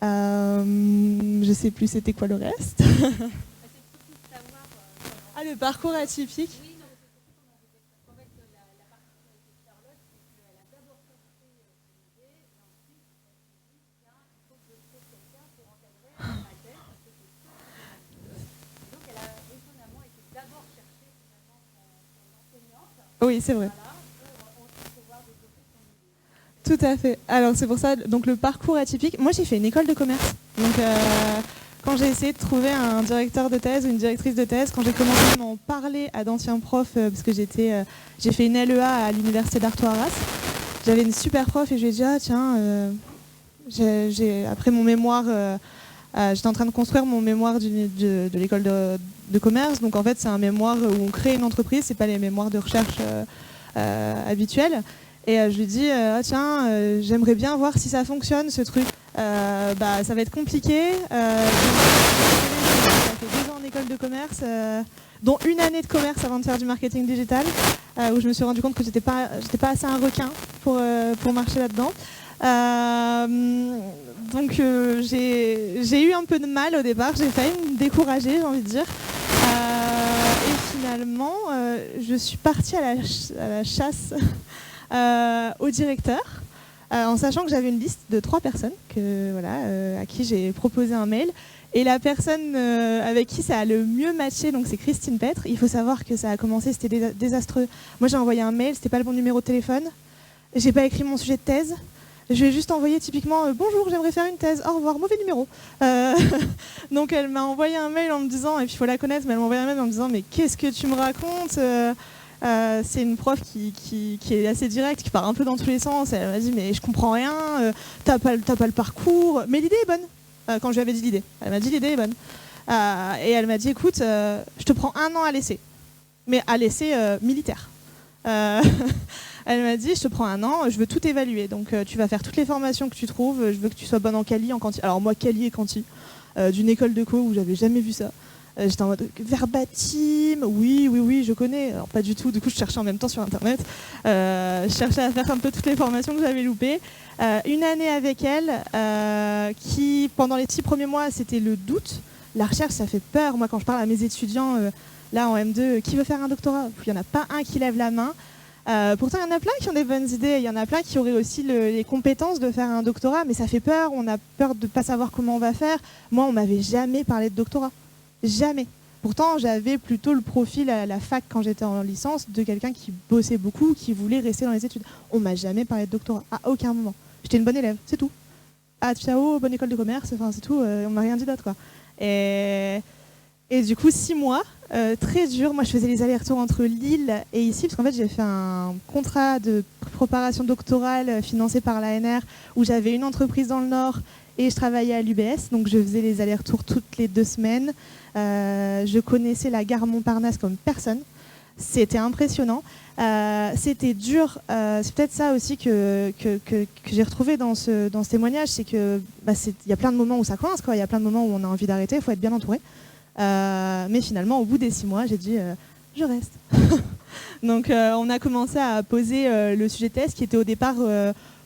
D: Je ne sais plus c'était quoi le reste. Ah, le parcours atypique. Oui, c'est vrai. Tout à fait. Alors c'est pour ça, donc le parcours atypique. Moi j'ai fait une école de commerce. Donc quand j'ai essayé de trouver un directeur de thèse ou une directrice de thèse, quand j'ai commencé à m'en parler à d'anciens profs, parce que j'ai fait une LEA à l'université d'Artois Arras, j'avais une super prof et je lui ai dit ah tiens, après mon mémoire, j'étais en train de construire mon mémoire de l'école de commerce. Donc en fait c'est un mémoire où on crée une entreprise, c'est pas les mémoires de recherche habituels. Et je lui dis ah, tiens, j'aimerais bien voir si ça fonctionne ce truc. Ça va être compliqué. J'ai fait 2 ans en école de commerce, dont une année de commerce avant de faire du marketing digital, où je me suis rendu compte que j'étais pas assez un requin pour marcher là-dedans. Donc j'ai eu un peu de mal au départ, j'ai failli me décourager, j'ai envie de dire. Et finalement, je suis partie à la chasse au directeur, en sachant que j'avais une liste de 3 personnes à qui j'ai proposé un mail. Et la personne avec qui ça a le mieux matché, donc c'est Christine Petre. Il faut savoir que ça a commencé, c'était désastreux. Moi j'ai envoyé un mail, c'était pas le bon numéro de téléphone. J'ai pas écrit mon sujet de thèse. Je lui ai juste envoyé typiquement bonjour, j'aimerais faire une thèse, au revoir, mauvais numéro. Donc elle m'a envoyé un mail en me disant, et puis il faut la connaître, mais elle m'a envoyé un mail en me disant mais qu'est-ce que tu me racontes c'est une prof qui est assez directe, qui part un peu dans tous les sens. Elle m'a dit mais je comprends rien, t'as pas le parcours, mais l'idée est bonne. Quand je lui avais dit l'idée, elle m'a dit l'idée est bonne. Et elle m'a dit écoute, je te prends 1 an à l'essai, mais à l'essai militaire. Elle m'a dit je te prends 1 an, je veux tout évaluer, donc tu vas faire toutes les formations que tu trouves, je veux que tu sois bonne en quali, en quanti. Alors moi quali et quanti, d'une école de co où j'avais jamais vu ça. J'étais en mode verbatim, oui, je connais. Alors pas du tout, du coup je cherchais en même temps sur internet. Je cherchais à faire un peu toutes les formations que j'avais loupées. Une année avec elle, qui pendant les 6 premiers mois c'était le doute. La recherche ça fait peur. Moi quand je parle à mes étudiants, là en M2, qui veut faire un doctorat? Il n'y en a pas un qui lève la main. Pourtant il y en a plein qui ont des bonnes idées, il y en a plein qui auraient aussi les compétences de faire un doctorat, mais ça fait peur, on a peur de ne pas savoir comment on va faire. Moi on m'avait jamais parlé de doctorat. Jamais. Pourtant, j'avais plutôt le profil à la fac quand j'étais en licence de quelqu'un qui bossait beaucoup, qui voulait rester dans les études. On m'a jamais parlé de doctorat, à aucun moment. J'étais une bonne élève, c'est tout. Ah, ciao, bonne école de commerce, enfin c'est tout, on m'a rien dit d'autre, quoi. Et du coup, 6 mois, très dur. Moi, je faisais les allers-retours entre Lille et ici, parce qu'en fait, j'ai fait un contrat de préparation doctorale financé par l'ANR, où j'avais une entreprise dans le Nord et je travaillais à l'UBS, donc je faisais les allers-retours toutes les 2 semaines. Je connaissais la gare Montparnasse comme personne. C'était impressionnant. C'était dur. C'est peut-être ça aussi que j'ai retrouvé dans ce témoignage, c'est que y a plein de moments où ça coince, quoi. Il y a plein de moments où on a envie d'arrêter. Il faut être bien entouré. Mais finalement, au bout des 6 mois, j'ai dit je reste. Donc, on a commencé à poser le sujet de thèse qui était au départ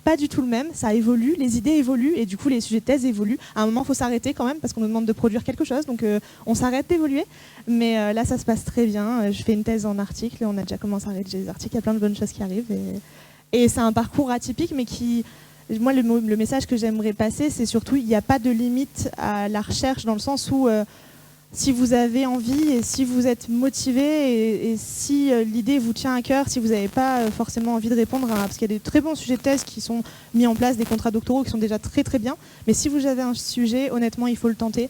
D: pas du tout le même. Ça évolue, les idées évoluent et du coup, les sujets de thèse évoluent. À un moment, il faut s'arrêter quand même parce qu'on nous demande de produire quelque chose. Donc, on s'arrête d'évoluer. Mais là, ça se passe très bien. Je fais une thèse en article et on a déjà commencé à rédiger des articles. Il y a plein de bonnes choses qui arrivent. Et c'est un parcours atypique, mais qui... Moi, le message que j'aimerais passer, c'est surtout il n'y a pas de limite à la recherche dans le sens où... si vous avez envie et si vous êtes motivé et si l'idée vous tient à cœur, si vous n'avez pas forcément envie de répondre parce qu'il y a des très bons sujets de thèse qui sont mis en place, des contrats doctoraux qui sont déjà très très bien, mais si vous avez un sujet, honnêtement, il faut le tenter.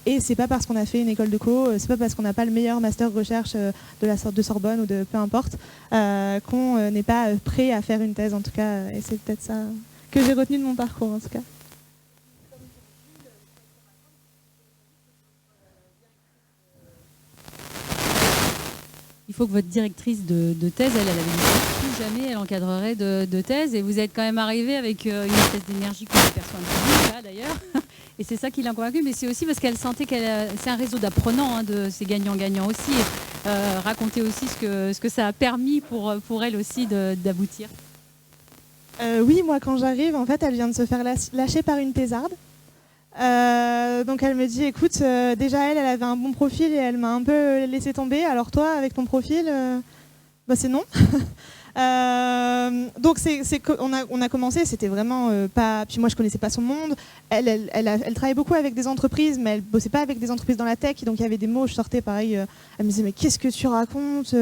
D: Et c'est pas parce qu'on a fait une école de co, c'est pas parce qu'on n'a pas le meilleur master recherche de la sorte de Sorbonne ou de peu importe, qu'on n'est pas prêt à faire une thèse en tout cas, et c'est peut-être ça que j'ai retenu de mon parcours en tout cas.
B: Il faut que votre directrice de thèse, elle avait toujours jamais elle encadrerait de thèse. Et vous êtes quand même arrivé avec une espèce d'énergie qu'on perçoit un peu plus, là d'ailleurs. Et c'est ça qui l'a convaincue. Mais c'est aussi parce qu'elle sentait c'est un réseau d'apprenants, hein, c'est gagnant-gagnant aussi. Et, raconter aussi ce que ça a permis pour elle aussi d'aboutir.
D: Oui, moi quand j'arrive, en fait, elle vient de se faire lâcher par une thésarde. Donc elle me dit, écoute, déjà elle avait un bon profil et elle m'a un peu laissé tomber. Alors toi, avec ton profil, bah c'est non. Donc on a commencé, c'était vraiment pas. Puis moi je connaissais pas son monde. Elle travaillait beaucoup avec des entreprises, mais elle bossait pas avec des entreprises dans la tech. Donc il y avait des mots, je sortais pareil. Elle me disait mais qu'est-ce que tu racontes?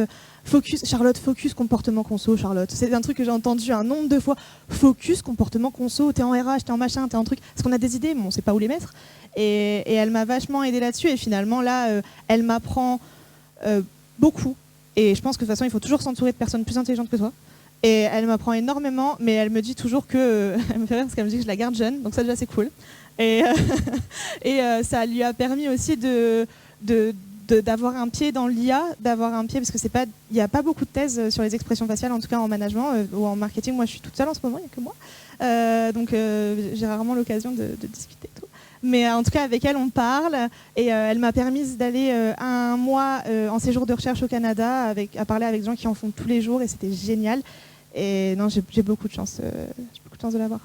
D: Focus, Charlotte, focus, comportement conso, Charlotte. C'est un truc que j'ai entendu un nombre de fois. Focus, comportement conso, t'es en RH, t'es en machin, t'es en truc. Parce qu'on a des idées, mais on sait pas où les mettre. Et elle m'a vachement aidée là-dessus. Et finalement, là, elle m'apprend beaucoup. Et je pense que de toute façon, il faut toujours s'entourer de personnes plus intelligentes que toi. Et elle m'apprend énormément, mais elle me dit toujours que... elle me fait rire parce qu'elle me dit que je la garde jeune. Donc ça, déjà, c'est cool. Et ça lui a permis aussi d'avoir un pied dans l'IA, d'avoir un pied, parce que il n'y a pas beaucoup de thèses sur les expressions faciales, en tout cas en management ou en marketing. Moi, je suis toute seule en ce moment, il n'y a que moi. Donc, j'ai rarement l'occasion de discuter et tout. Mais en tout cas, avec elle, on parle. Et elle m'a permis d'aller un mois en séjour de recherche au Canada, à parler avec des gens qui en font tous les jours. Et c'était génial. Et non, j'ai beaucoup de chance. J'ai beaucoup de chance de l'avoir.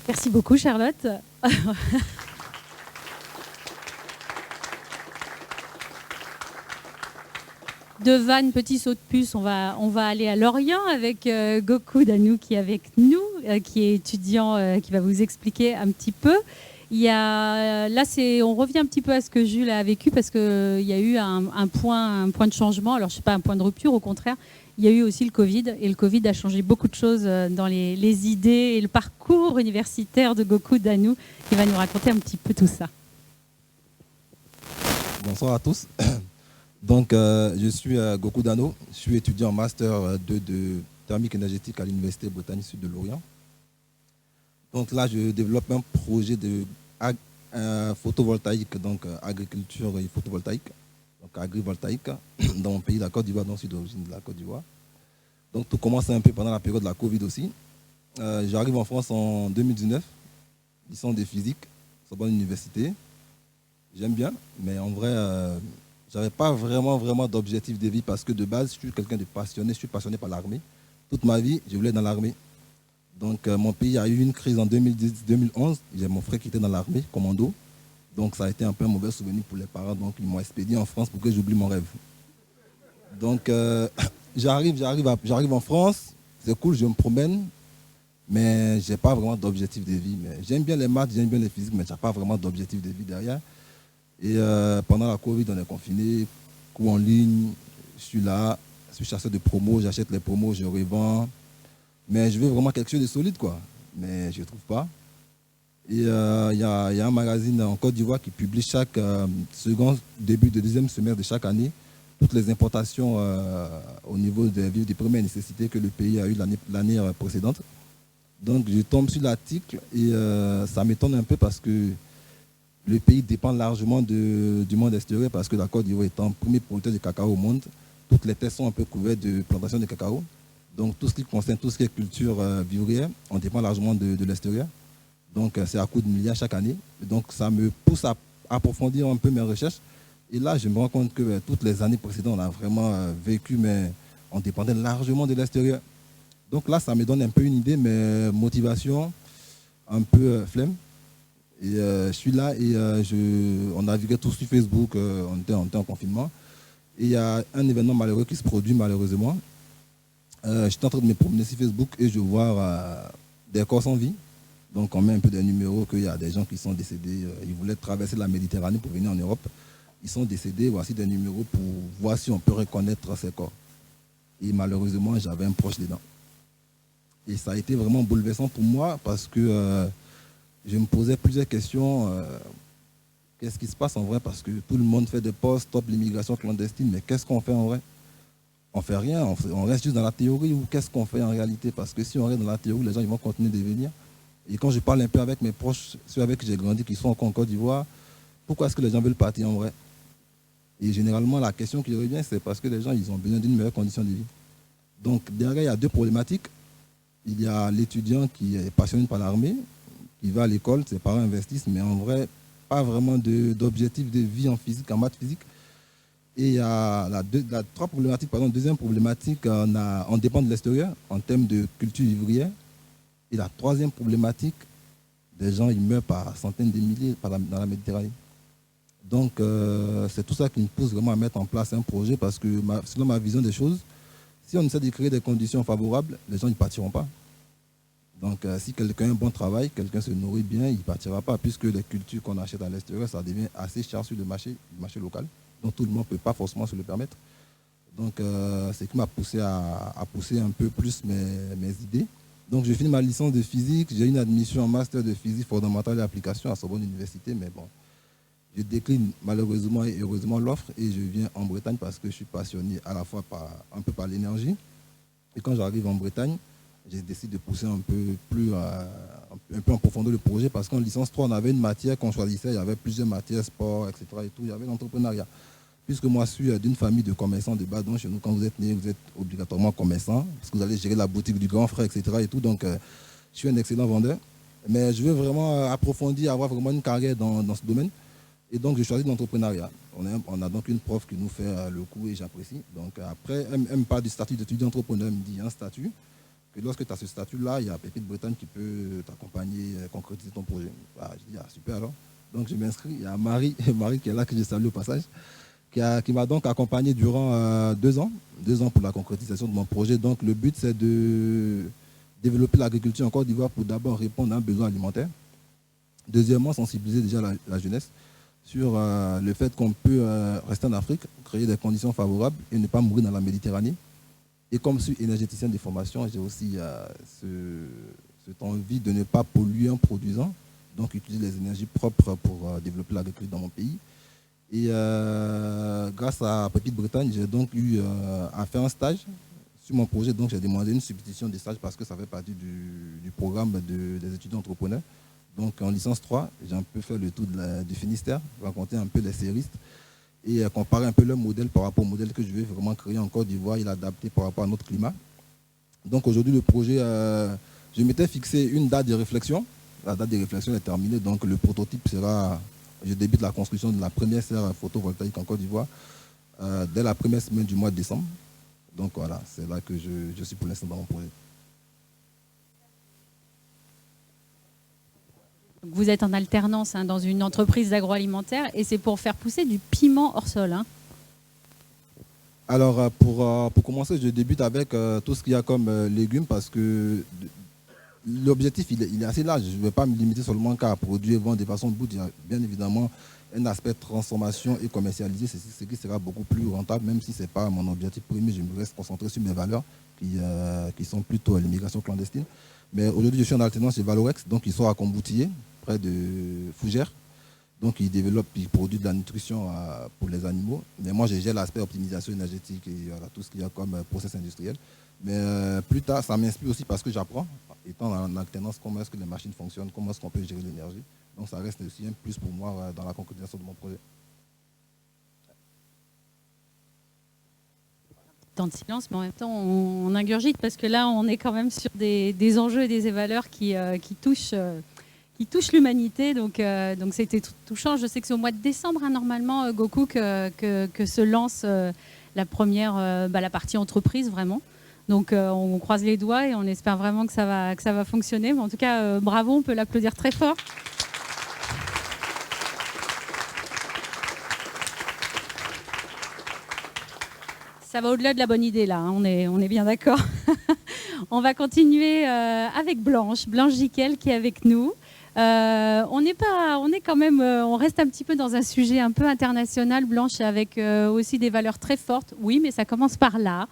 B: Merci beaucoup, Charlotte. De Vannes, petit saut de puce, on va aller à Lorient avec Goku Danou qui est avec nous, qui est étudiant, qui va vous expliquer un petit peu. On revient un petit peu à ce que Jules a vécu parce qu'il y a eu un point de changement. Alors, je ne sais pas un point de rupture, au contraire. Il y a eu aussi le Covid, et le Covid a changé beaucoup de choses dans les idées et le parcours universitaire de Goku Danou, qui va nous raconter un petit peu tout ça.
E: Bonsoir à tous. Donc, je suis Goku Danou, je suis étudiant en Master 2 de thermique énergétique à l'Université Bretagne Sud de Lorient. Donc là, je développe un projet de photovoltaïque, donc agriculture et photovoltaïque, donc agrivoltaïque, dans mon pays, la Côte d'Ivoire, dont je suis d'origine de la Côte d'Ivoire. Donc tout commence un peu pendant la période de la Covid aussi. J'arrive en France en 2019, licence de physique, Sorbonne Université. J'aime bien, mais en vrai... j'avais pas vraiment d'objectif de vie parce que de base, je suis quelqu'un de passionné. Je suis passionné par l'armée. Toute ma vie, je voulais être dans l'armée. Donc, mon pays a eu une crise en 2010-2011. J'ai mon frère qui était dans l'armée, commando. Donc, ça a été un peu un mauvais souvenir pour les parents. Donc, ils m'ont expédié en France pour que j'oublie mon rêve. Donc, j'arrive en France. C'est cool, je me promène. Mais je n'ai pas vraiment d'objectif de vie. Mais j'aime bien les maths, j'aime bien les physiques, mais je n'ai pas vraiment d'objectif de vie derrière. Et pendant la Covid, on est confiné, cours en ligne, je suis là, je suis chasseur de promos, j'achète les promos, je revends. Mais je veux vraiment quelque chose de solide, quoi. Mais je ne trouve pas. Et il y a un magazine en Côte d'Ivoire qui publie chaque début de deuxième semestre de chaque année toutes les importations au niveau des vivres de première nécessité que le pays a eu l'année précédente. Donc je tombe sur l'article et ça m'étonne un peu parce que le pays dépend largement du monde extérieur parce que la Côte d'Ivoire étant le premier producteur de cacao au monde, toutes les terres sont un peu couvertes de plantations de cacao. Donc tout ce qui concerne tout ce qui est culture vivrière, on dépend largement de l'extérieur. Donc c'est à coût de milliards chaque année. Donc ça me pousse à approfondir un peu mes recherches. Et là, je me rends compte que toutes les années précédentes, on a vraiment vécu, mais on dépendait largement de l'extérieur. Donc là, ça me donne un peu une idée, mais motivation, un peu flemme. Et je suis là et on naviguait tous sur Facebook, on était en confinement. Et il y a un événement malheureux qui se produit malheureusement. J'étais en train de me promener sur Facebook et je vois des corps sans vie. Donc on met un peu des numéros qu'il y a des gens qui sont décédés. Ils voulaient traverser la Méditerranée pour venir en Europe. Ils sont décédés, voici des numéros pour voir si on peut reconnaître ces corps. Et malheureusement, j'avais un proche dedans. Et ça a été vraiment bouleversant pour moi parce que je me posais plusieurs questions. Qu'est-ce qui se passe en vrai? Parce que tout le monde fait des posts, stop l'immigration clandestine, mais qu'est-ce qu'on fait en vrai? On ne fait rien, on reste juste dans la théorie ou qu'est-ce qu'on fait en réalité? Parce que si on reste dans la théorie, les gens ils vont continuer de venir. Et quand je parle un peu avec mes proches, ceux avec qui j'ai grandi, qui sont encore en Côte d'Ivoire, pourquoi est-ce que les gens veulent partir en vrai? Et généralement, la question qui revient, c'est parce que les gens ils ont besoin d'une meilleure condition de vie. Donc derrière, il y a deux problématiques. Il y a l'étudiant qui est passionné par l'armée, qui va à l'école, ses parents investissent, mais en vrai, pas vraiment d'objectif de vie en physique, en maths physique. Et il y a la trois problématiques, pardon, deuxième problématique, on dépend de l'extérieur en termes de culture vivrière. Et la troisième problématique, des gens ils meurent par centaines de milliers dans la Méditerranée. Donc c'est tout ça qui me pousse vraiment à mettre en place un projet parce que selon ma vision des choses, si on essaie de créer des conditions favorables, les gens ne partiront pas. Donc si quelqu'un a un bon travail, quelqu'un se nourrit bien, il ne partira pas puisque les cultures qu'on achète à l'extérieur, ça devient assez cher sur le marché local. Donc tout le monde ne peut pas forcément se le permettre. Donc c'est ce qui m'a poussé à pousser un peu plus mes idées. Donc je finis ma licence de physique, j'ai une admission en master de physique fondamentale et application à Sorbonne Université, mais bon, je décline malheureusement et heureusement l'offre et je viens en Bretagne parce que je suis passionné à la fois un peu par l'énergie. Et quand j'arrive en Bretagne, j'ai décidé de pousser un peu en profondeur le projet parce qu'en licence 3, on avait une matière qu'on choisissait, il y avait plusieurs matières, sport, etc. et tout, il y avait l'entrepreneuriat. Puisque moi, je suis d'une famille de commerçants de base, donc chez nous, quand vous êtes né, vous êtes obligatoirement commerçant, parce que vous allez gérer la boutique du grand frère, etc. et tout, donc je suis un excellent vendeur. Mais je veux vraiment approfondir, avoir vraiment une carrière dans ce domaine. Et donc, je choisis l'entrepreneuriat. On a donc une prof qui nous fait le coup et j'apprécie. Donc, après, elle me parle du statut d'étudiant entrepreneur. Elle me dit, il y a un statut, que lorsque tu as ce statut-là, il y a Pépite Bretagne qui peut t'accompagner, concrétiser ton projet. Je dis, super alors. Donc, je m'inscris. Il y a Marie qui est là, que je salue au passage, qui m'a donc accompagné durant 2 ans. 2 ans pour la concrétisation de mon projet. Donc, le but, c'est de développer l'agriculture en Côte d'Ivoire pour d'abord répondre à un besoin alimentaire. Deuxièmement, sensibiliser déjà la jeunesse sur le fait qu'on peut rester en Afrique, créer des conditions favorables et ne pas mourir dans la Méditerranée. Et comme je suis énergéticien de formation, j'ai aussi cette envie de ne pas polluer en produisant, donc utiliser les énergies propres pour développer l'agriculture dans mon pays. Et grâce à Pépite Bretagne, j'ai donc eu à faire un stage sur mon projet. Donc j'ai demandé une substitution des stages parce que ça fait partie du programme des étudiants entrepreneurs. Donc en licence 3, j'ai un peu fait le tour du Finistère, rencontrer un peu les séristes et comparer un peu leur modèle par rapport au modèle que je vais vraiment créer en Côte d'Ivoire et l'adapter par rapport à notre climat. Donc aujourd'hui, le projet, je m'étais fixé une date de réflexion. La date de réflexion est terminée, donc le prototype sera, je débute la construction de la première serre photovoltaïque en Côte d'Ivoire dès la première semaine du mois de décembre. Donc voilà, c'est là que je suis pour l'instant dans mon projet.
B: Vous êtes en alternance dans une entreprise agroalimentaire et c'est pour faire pousser du piment hors sol.
E: Alors, pour commencer, je débute avec tout ce qu'il y a comme légumes parce que l'objectif, il est assez large. Je ne vais pas me limiter seulement qu'à produire et vendre de façon brute. Il y a bien évidemment un aspect transformation et commercialisé, c'est ce qui sera beaucoup plus rentable, même si ce n'est pas mon objectif premier. Je me reste concentré sur mes valeurs qui sont plutôt l'immigration clandestine. Mais aujourd'hui, je suis en alternance chez Valorex, donc ils sont à Comboutillé, près de Fougères. Donc ils produisent de la nutrition pour les animaux. Mais moi, je gère l'aspect optimisation énergétique et tout ce qu'il y a comme process industriel. Mais plus tard, ça m'inspire aussi parce que j'apprends, étant en alternance, comment est-ce que les machines fonctionnent, comment est-ce qu'on peut gérer l'énergie. Donc ça reste aussi un plus pour moi dans la concrétisation de mon projet.
B: Temps de silence, mais en même temps, on ingurgite parce que là, on est quand même sur des enjeux et des valeurs qui touchent l'humanité. Donc c'était touchant. Je sais que c'est au mois de décembre, normalement, Goku, que se lance la première, la partie entreprise, vraiment. Donc on croise les doigts et on espère vraiment que ça va fonctionner. Mais en tout cas, bravo, on peut l'applaudir très fort. Ça va au-delà de la bonne idée, là, on est bien d'accord. On va continuer avec Blanche Jiquel qui est avec nous. On reste un petit peu dans un sujet un peu international, Blanche, avec aussi des valeurs très fortes. Oui, mais ça commence par là.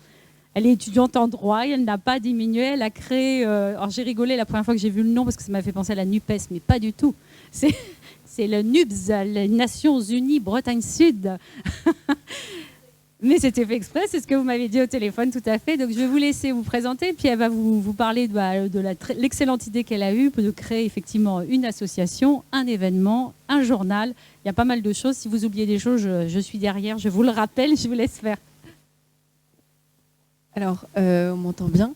B: Elle est étudiante en droit et elle n'a pas diminué. Elle a créé... alors j'ai rigolé la première fois que j'ai vu le nom parce que ça m'a fait penser à la NUPES, mais pas du tout. C'est le NUBS, les Nations Unies Bretagne Sud. Mais c'était fait exprès, c'est ce que vous m'avez dit au téléphone, tout à fait. Donc je vais vous laisser vous présenter, puis elle va vous parler de l'excellente idée qu'elle a eue de créer effectivement une association, un événement, un journal. Il y a pas mal de choses. Si vous oubliez des choses, je suis derrière, je vous le rappelle, je vous laisse faire.
F: Alors, on m'entend bien.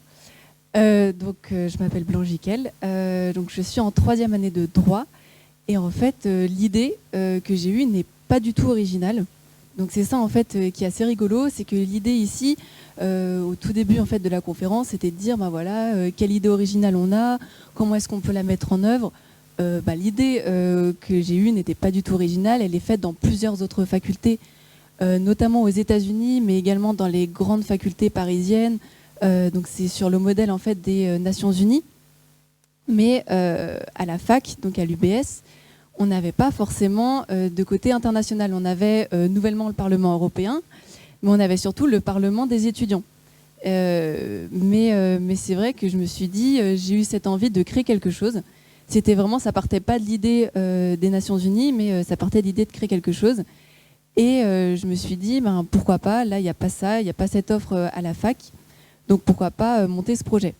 F: Je m'appelle Blanche Jiquel. Donc je suis en 3e année de droit. Et en fait, l'idée que j'ai eue n'est pas du tout originale. Donc c'est ça en fait qui est assez rigolo, c'est que l'idée ici, au tout début en fait de la conférence, c'était de dire quelle idée originale on a, comment est-ce qu'on peut la mettre en œuvre. L'idée que j'ai eue n'était pas du tout originale, elle est faite dans plusieurs autres facultés, notamment aux États-Unis, mais également dans les grandes facultés parisiennes. Donc c'est sur le modèle en fait des Nations Unies, mais à la fac, donc à l'UBS. On n'avait pas forcément de côté international. On avait nouvellement le Parlement européen, mais on avait surtout le Parlement des étudiants. Mais c'est vrai que je me suis dit, j'ai eu cette envie de créer quelque chose. C'était vraiment, ça partait pas de l'idée des Nations Unies, mais ça partait de l'idée de créer quelque chose. Et je me suis dit, pourquoi pas, là, il n'y a pas ça, il n'y a pas cette offre à la fac, donc pourquoi pas monter ce projet.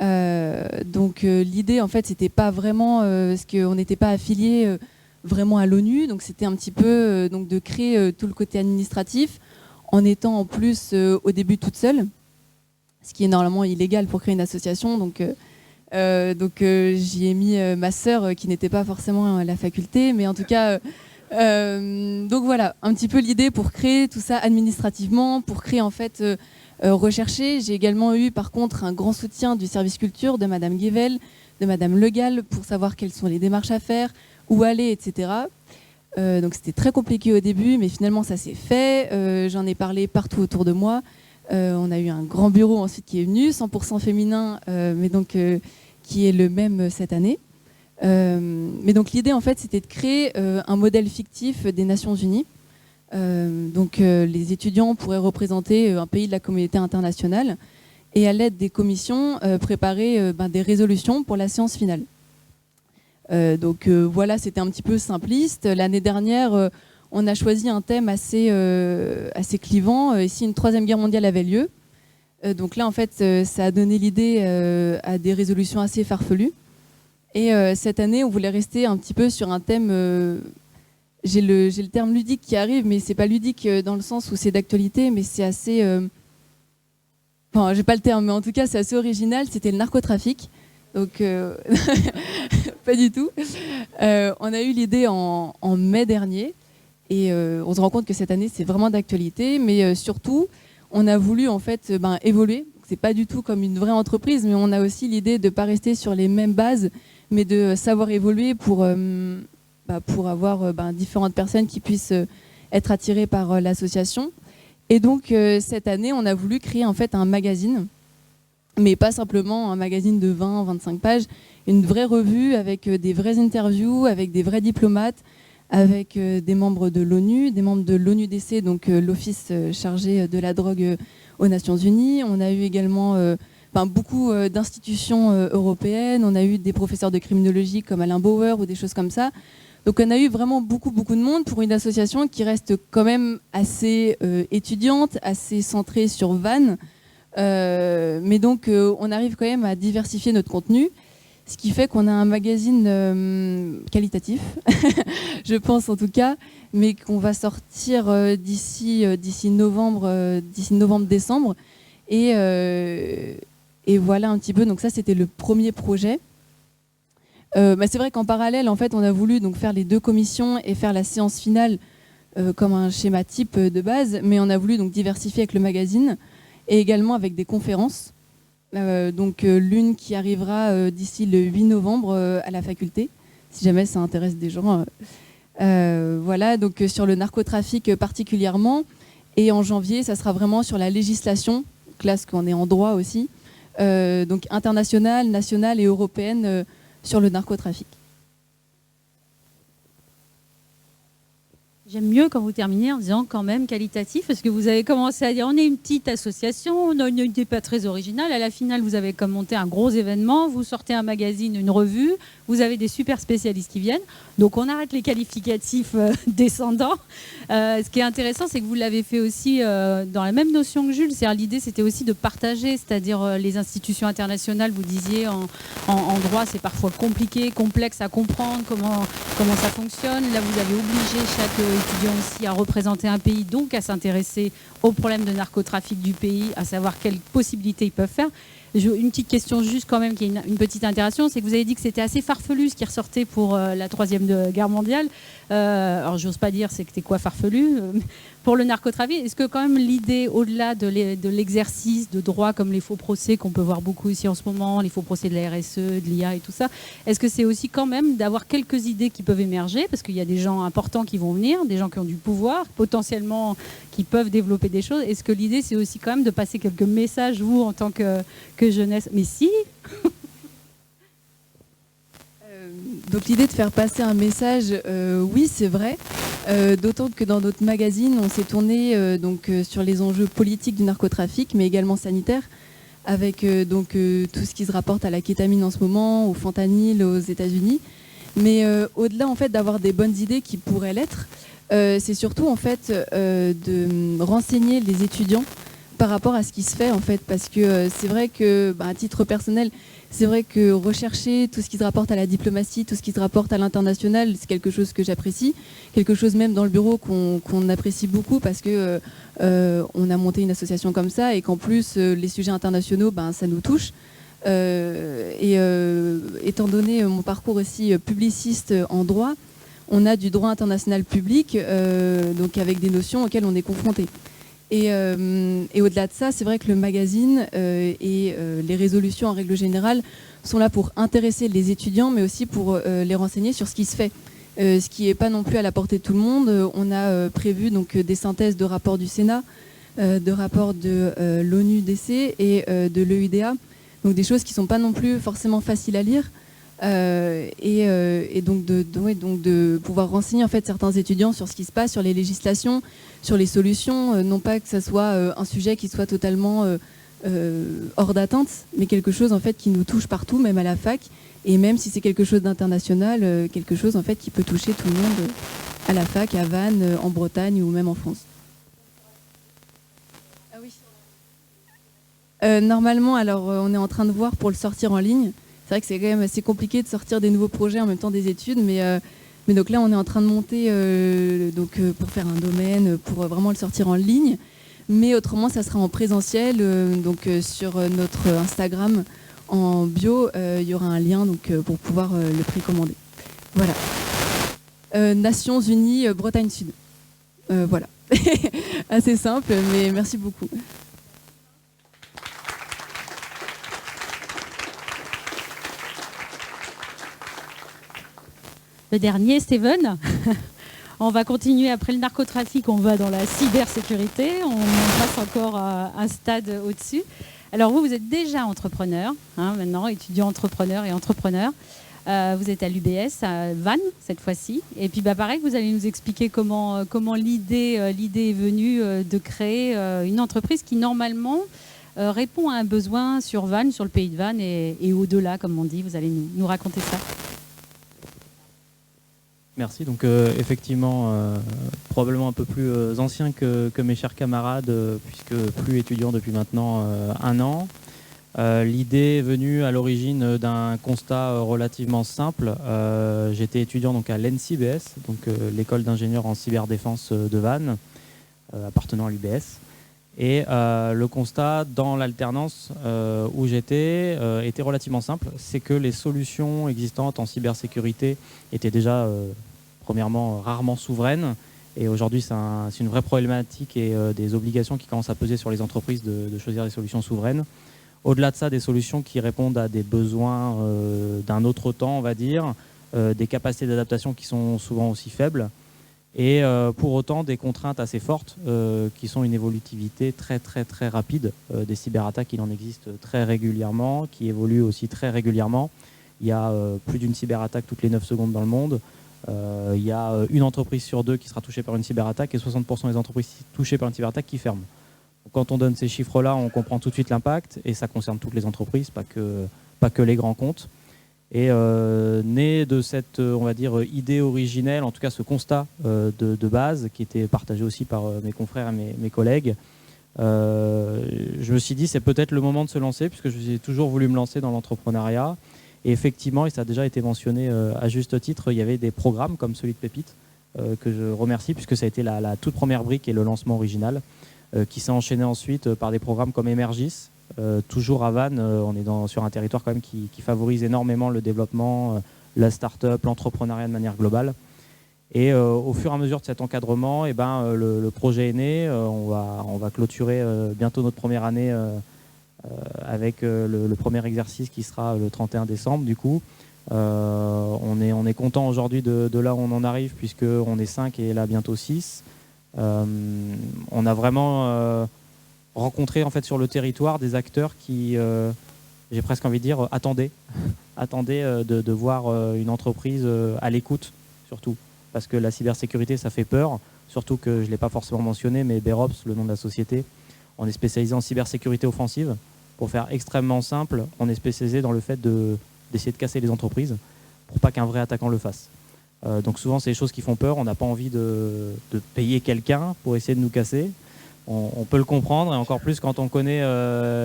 F: L'idée en fait c'était pas vraiment parce qu'on n'était pas affilié vraiment à l'ONU, donc c'était un petit peu donc de créer tout le côté administratif en étant en plus au début toute seule, ce qui est normalement illégal pour créer une association. Donc j'y ai mis ma sœur qui n'était pas forcément à la faculté, mais en tout cas donc voilà un petit peu l'idée pour créer tout ça administrativement, pour créer en fait recherché. J'ai également eu par contre un grand soutien du service culture de Madame Guével, de Madame Legal pour savoir quelles sont les démarches à faire, où aller, etc. Donc c'était très compliqué au début, mais finalement ça s'est fait. J'en ai parlé partout autour de moi. On a eu un grand bureau ensuite qui est venu, 100% féminin, mais donc qui est le même cette année. Mais donc l'idée en fait c'était de créer un modèle fictif des Nations Unies. Les étudiants pourraient représenter un pays de la communauté internationale et à l'aide des commissions préparer des résolutions pour la séance finale. Voilà, c'était un petit peu simpliste. L'année dernière, on a choisi un thème assez clivant. Ici, une 3e guerre mondiale avait lieu. Donc là, en fait, ça a donné l'idée à des résolutions assez farfelues. Et cette année, on voulait rester un petit peu sur un thème... J'ai le terme ludique qui arrive, mais c'est pas ludique dans le sens où c'est d'actualité, mais c'est assez... j'ai pas le terme, mais en tout cas, c'est assez original. C'était le narcotrafic. Donc, pas du tout. On a eu l'idée en mai dernier. Et on se rend compte que cette année, c'est vraiment d'actualité. Mais surtout, on a voulu en fait évoluer. C'est pas du tout comme une vraie entreprise, mais on a aussi l'idée de ne pas rester sur les mêmes bases, mais de savoir évoluer pour avoir différentes personnes qui puissent être attirées par l'association. Et donc cette année, on a voulu créer en fait un magazine, mais pas simplement un magazine de 20-25 pages, une vraie revue avec des vraies interviews, avec des vrais diplomates, avec des membres de l'ONU, des membres de l'ONUDC, donc l'office chargé de la drogue aux Nations Unies. On a eu également beaucoup d'institutions européennes, on a eu des professeurs de criminologie comme Alain Bauer ou des choses comme ça. Donc on a eu vraiment beaucoup de monde pour une association qui reste quand même assez étudiante, assez centrée sur Vannes. Mais donc on arrive quand même à diversifier notre contenu, ce qui fait qu'on a un magazine qualitatif, je pense en tout cas, mais qu'on va sortir d'ici novembre-décembre. Et voilà un petit peu, donc ça c'était le premier projet. C'est vrai qu'en parallèle, en fait, on a voulu donc faire les 2 commissions et faire la séance finale comme un schéma type de base, mais on a voulu donc diversifier avec le magazine et également avec des conférences. L'une qui arrivera d'ici le 8 novembre à la faculté, si jamais ça intéresse des gens. Voilà, donc sur le narcotrafic particulièrement. Et en janvier, ça sera vraiment sur la législation, classe qu'on est en droit aussi, donc internationale, nationale et européenne sur le narcotrafic.
B: J'aime mieux quand vous terminez en disant quand même qualitatif, parce que vous avez commencé à dire on est une petite association, on a une idée pas très originale. À la finale, vous avez comme monté un gros événement, vous sortez un magazine, une revue, vous avez des super spécialistes qui viennent. Donc on arrête les qualificatifs descendants. Ce qui est intéressant, c'est que vous l'avez fait aussi dans la même notion que Jules. C'est-à-dire l'idée, c'était aussi de partager, c'est-à-dire les institutions internationales. Vous disiez en droit, c'est parfois compliqué, complexe à comprendre comment ça fonctionne. Là, vous avez obligé chaque étudiant aussi à représenter un pays, donc à s'intéresser aux problèmes de narcotrafic du pays, à savoir quelles possibilités ils peuvent faire. Une petite question juste quand même, qui est une petite interaction, c'est que vous avez dit que c'était assez farfelu ce qui ressortait pour la Troisième Guerre mondiale. Alors j'ose pas dire c'était quoi farfelu pour le narcotrafic. Est-ce que quand même l'idée, au-delà de l'exercice de droit comme les faux procès qu'on peut voir beaucoup ici en ce moment, les faux procès de la RSE, de l'IA et tout ça, est-ce que c'est aussi quand même d'avoir quelques idées qui peuvent émerger, parce qu'il y a des gens importants qui vont venir, des gens qui ont du pouvoir, potentiellement qui peuvent développer des choses. Est-ce que l'idée c'est aussi quand même de passer quelques messages, vous en tant que jeunesse? Mais si.
F: Donc l'idée de faire passer un message, oui c'est vrai, d'autant que dans notre magazine on s'est tourné sur les enjeux politiques du narcotrafic, mais également sanitaires, avec tout ce qui se rapporte à la kétamine en ce moment, au fentanyl aux États-Unis. Mais au-delà en fait d'avoir des bonnes idées qui pourraient l'être, c'est surtout en fait de renseigner les étudiants par rapport à ce qui se fait en fait, parce que c'est vrai que à titre personnel, c'est vrai que rechercher tout ce qui se rapporte à la diplomatie, tout ce qui se rapporte à l'international, c'est quelque chose que j'apprécie, quelque chose même dans le bureau qu'on apprécie beaucoup, parce que on a monté une association comme ça et qu'en plus les sujets internationaux, ça nous touche. Étant donné mon parcours aussi publiciste en droit, on a du droit international public, donc avec des notions auxquelles on est confronté. Et au-delà de ça, c'est vrai que le magazine et les résolutions en règle générale sont là pour intéresser les étudiants, mais aussi pour les renseigner sur ce qui se fait. Ce qui n'est pas non plus à la portée de tout le monde. On a prévu donc des synthèses de rapports du Sénat, de rapports de l'ONU-DC et de l'EUDA. Donc des choses qui ne sont pas non plus forcément faciles à lire. Donc de pouvoir renseigner en fait certains étudiants sur ce qui se passe, sur les législations, sur les solutions, non pas que ça soit un sujet qui soit totalement hors d'atteinte, mais quelque chose en fait qui nous touche partout, même à la fac, et même si c'est quelque chose d'international, quelque chose en fait qui peut toucher tout le monde à la fac, à Vannes, en Bretagne ou même en France. Ah oui. Normalement, alors on est en train de voir pour le sortir en ligne. C'est vrai que c'est quand même assez compliqué de sortir des nouveaux projets en même temps des études, mais donc là on est en train de monter pour faire un domaine, pour vraiment le sortir en ligne. Mais autrement ça sera en présentiel, sur notre Instagram en bio, il y aura un lien pour pouvoir le précommander. Voilà. Nations Unies, Bretagne Sud. Voilà. Assez simple, mais merci beaucoup.
B: Le dernier, Steven. On va continuer après le narcotrafic, on va dans la cybersécurité, on passe encore à un stade au-dessus. Alors vous êtes déjà entrepreneur, maintenant, étudiant entrepreneur et entrepreneur. Vous êtes à l'UBS, à Vannes cette fois-ci. Et puis pareil, vous allez nous expliquer comment l'idée est venue de créer une entreprise qui normalement répond à un besoin sur Vannes, sur le pays de Vannes et au-delà, comme on dit. Vous allez nous raconter ça.
G: Merci. Donc effectivement, probablement un peu plus ancien que mes chers camarades, puisque plus étudiant depuis maintenant 1 an. L'idée est venue à l'origine d'un constat relativement simple. J'étais étudiant donc à l'NCBS, donc l'école d'ingénieurs en cyberdéfense de Vannes, appartenant à l'UBS. Et le constat dans l'alternance où j'étais était relativement simple, c'est que les solutions existantes en cybersécurité étaient déjà, premièrement, rarement souveraines. Et aujourd'hui, c'est une vraie problématique et des obligations qui commencent à peser sur les entreprises de choisir des solutions souveraines. Au-delà de ça, des solutions qui répondent à des besoins d'un autre temps, on va dire, des capacités d'adaptation qui sont souvent aussi faibles. Et pour autant des contraintes assez fortes qui sont une évolutivité très très très rapide des cyberattaques. Il en existe très régulièrement, qui évoluent aussi très régulièrement. Il y a plus d'une cyberattaque toutes les 9 secondes dans le monde. Il y a une entreprise sur deux qui sera touchée par une cyberattaque et 60% des entreprises touchées par une cyberattaque qui ferment. Donc, quand on donne ces chiffres-là, on comprend tout de suite l'impact et ça concerne toutes les entreprises, pas que les grands comptes. Et né de cette, on va dire, idée originelle, en tout cas ce constat de base, qui était partagé aussi par mes confrères et mes collègues, je me suis dit c'est peut-être le moment de se lancer, puisque j'ai toujours voulu me lancer dans l'entrepreneuriat. Et effectivement, et ça a déjà été mentionné à juste titre, il y avait des programmes comme celui de Pépite, que je remercie, puisque ça a été la toute première brique et le lancement original, qui s'est enchaîné ensuite par des programmes comme Emergis. Toujours à Vannes, on est sur un territoire quand même qui favorise énormément le développement, la start-up, l'entrepreneuriat de manière globale. Et au fur et à mesure de cet encadrement, le projet est né. On va clôturer bientôt notre première année avec le premier exercice qui sera le 31 décembre. Du coup, on est content aujourd'hui de là où on en arrive, puisqu'on est 5 et là bientôt 6. On a vraiment rencontré en fait sur le territoire des acteurs qui, j'ai presque envie de dire, attendaient de voir une entreprise à l'écoute, surtout. Parce que la cybersécurité, ça fait peur, surtout que je ne l'ai pas forcément mentionné, mais BEROPS, le nom de la société, on est spécialisé en cybersécurité offensive. Pour faire extrêmement simple, on est spécialisé dans le fait d'essayer de casser les entreprises pour pas qu'un vrai attaquant le fasse. Donc souvent, c'est des choses qui font peur. On n'a pas envie de payer quelqu'un pour essayer de nous casser. On peut le comprendre, et encore plus quand on connaît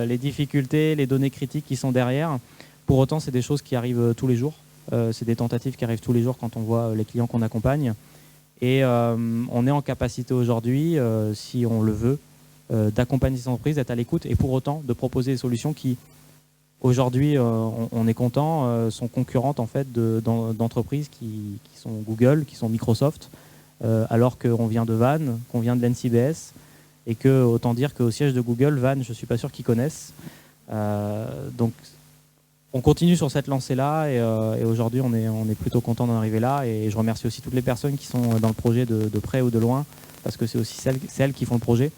G: les difficultés, les données critiques qui sont derrière. Pour autant, c'est des choses qui arrivent tous les jours. C'est des tentatives qui arrivent tous les jours quand on voit les clients qu'on accompagne. Et on est en capacité aujourd'hui, si on le veut, d'accompagner ces entreprises, d'être à l'écoute et pour autant de proposer des solutions qui, aujourd'hui, on est content, sont concurrentes en fait d'entreprises qui sont Google, qui sont Microsoft, alors qu'on vient de Vannes, qu'on vient de l'NCBS, et que autant dire qu'au siège de Google, Vannes, je ne suis pas sûr qu'ils connaissent. Donc on continue sur cette lancée-là et aujourd'hui on est plutôt content d'en arriver là, et je remercie aussi toutes les personnes qui sont dans le projet de près ou de loin, parce que c'est aussi celles qui font le projet.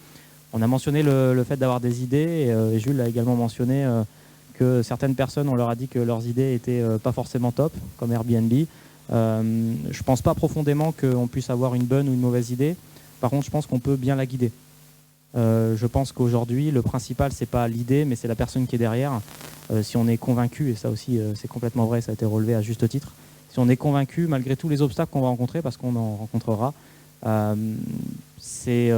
G: On a mentionné le fait d'avoir des idées, et Jules a également mentionné que certaines personnes, on leur a dit que leurs idées n'étaient pas forcément top, comme Airbnb. Je ne pense pas profondément qu'on puisse avoir une bonne ou une mauvaise idée. Par contre, je pense qu'on peut bien la guider. Je pense qu'aujourd'hui, le principal, c'est pas l'idée, mais c'est la personne qui est derrière. Si on est convaincu, et ça aussi, c'est complètement vrai, ça a été relevé à juste titre, si on est convaincu, malgré tous les obstacles qu'on va rencontrer, parce qu'on en rencontrera, c'est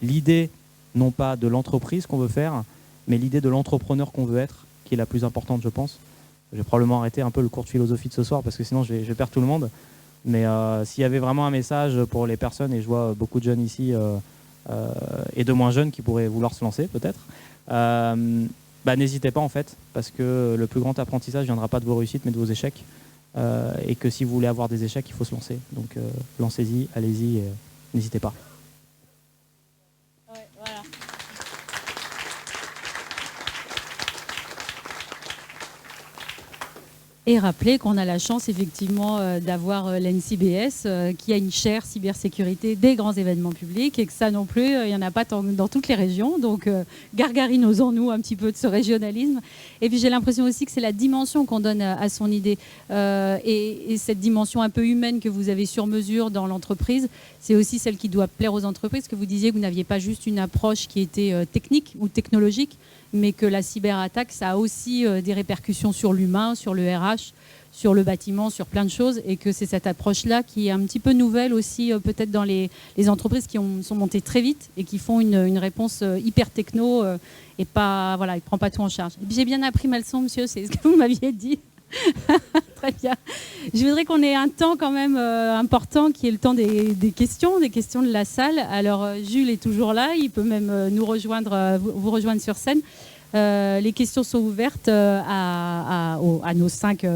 G: l'idée, non pas de l'entreprise qu'on veut faire, mais l'idée de l'entrepreneur qu'on veut être, qui est la plus importante, je pense. Je vais probablement arrêter un peu le cours de philosophie de ce soir, parce que sinon, je vais perdre tout le monde. Mais s'il y avait vraiment un message pour les personnes, et je vois beaucoup de jeunes ici, et de moins jeunes qui pourraient vouloir se lancer peut-être, n'hésitez pas en fait, parce que le plus grand apprentissage ne viendra pas de vos réussites mais de vos échecs, et que si vous voulez avoir des échecs, il faut se lancer. Donc lancez-y, allez-y, n'hésitez pas.
B: Ouais, voilà. Et rappeler qu'on a la chance effectivement d'avoir l'NCBS qui a une chaire cybersécurité des grands événements publics, et que ça non plus, il n'y en a pas dans toutes les régions. Donc gargarinosons-nous un petit peu de ce régionalisme. Et puis j'ai l'impression aussi que c'est la dimension qu'on donne à son idée. Et cette dimension un peu humaine que vous avez sur mesure dans l'entreprise, c'est aussi celle qui doit plaire aux entreprises. Que vous disiez que vous n'aviez pas juste une approche qui était technique ou technologique, mais que la cyberattaque, ça a aussi des répercussions sur l'humain, sur le RH, sur le bâtiment, sur plein de choses, et que c'est cette approche-là qui est un petit peu nouvelle aussi, peut-être dans les entreprises qui sont montées très vite et qui font une réponse hyper techno et pas, voilà, ils ne prennent pas tout en charge. Et puis, j'ai bien appris ma leçon, monsieur, c'est ce que vous m'aviez dit. Très bien. Je voudrais qu'on ait un temps quand même important, qui est le temps des questions de la salle. Alors Jules est toujours là, il peut même vous rejoindre sur scène. Les questions sont ouvertes à nos cinq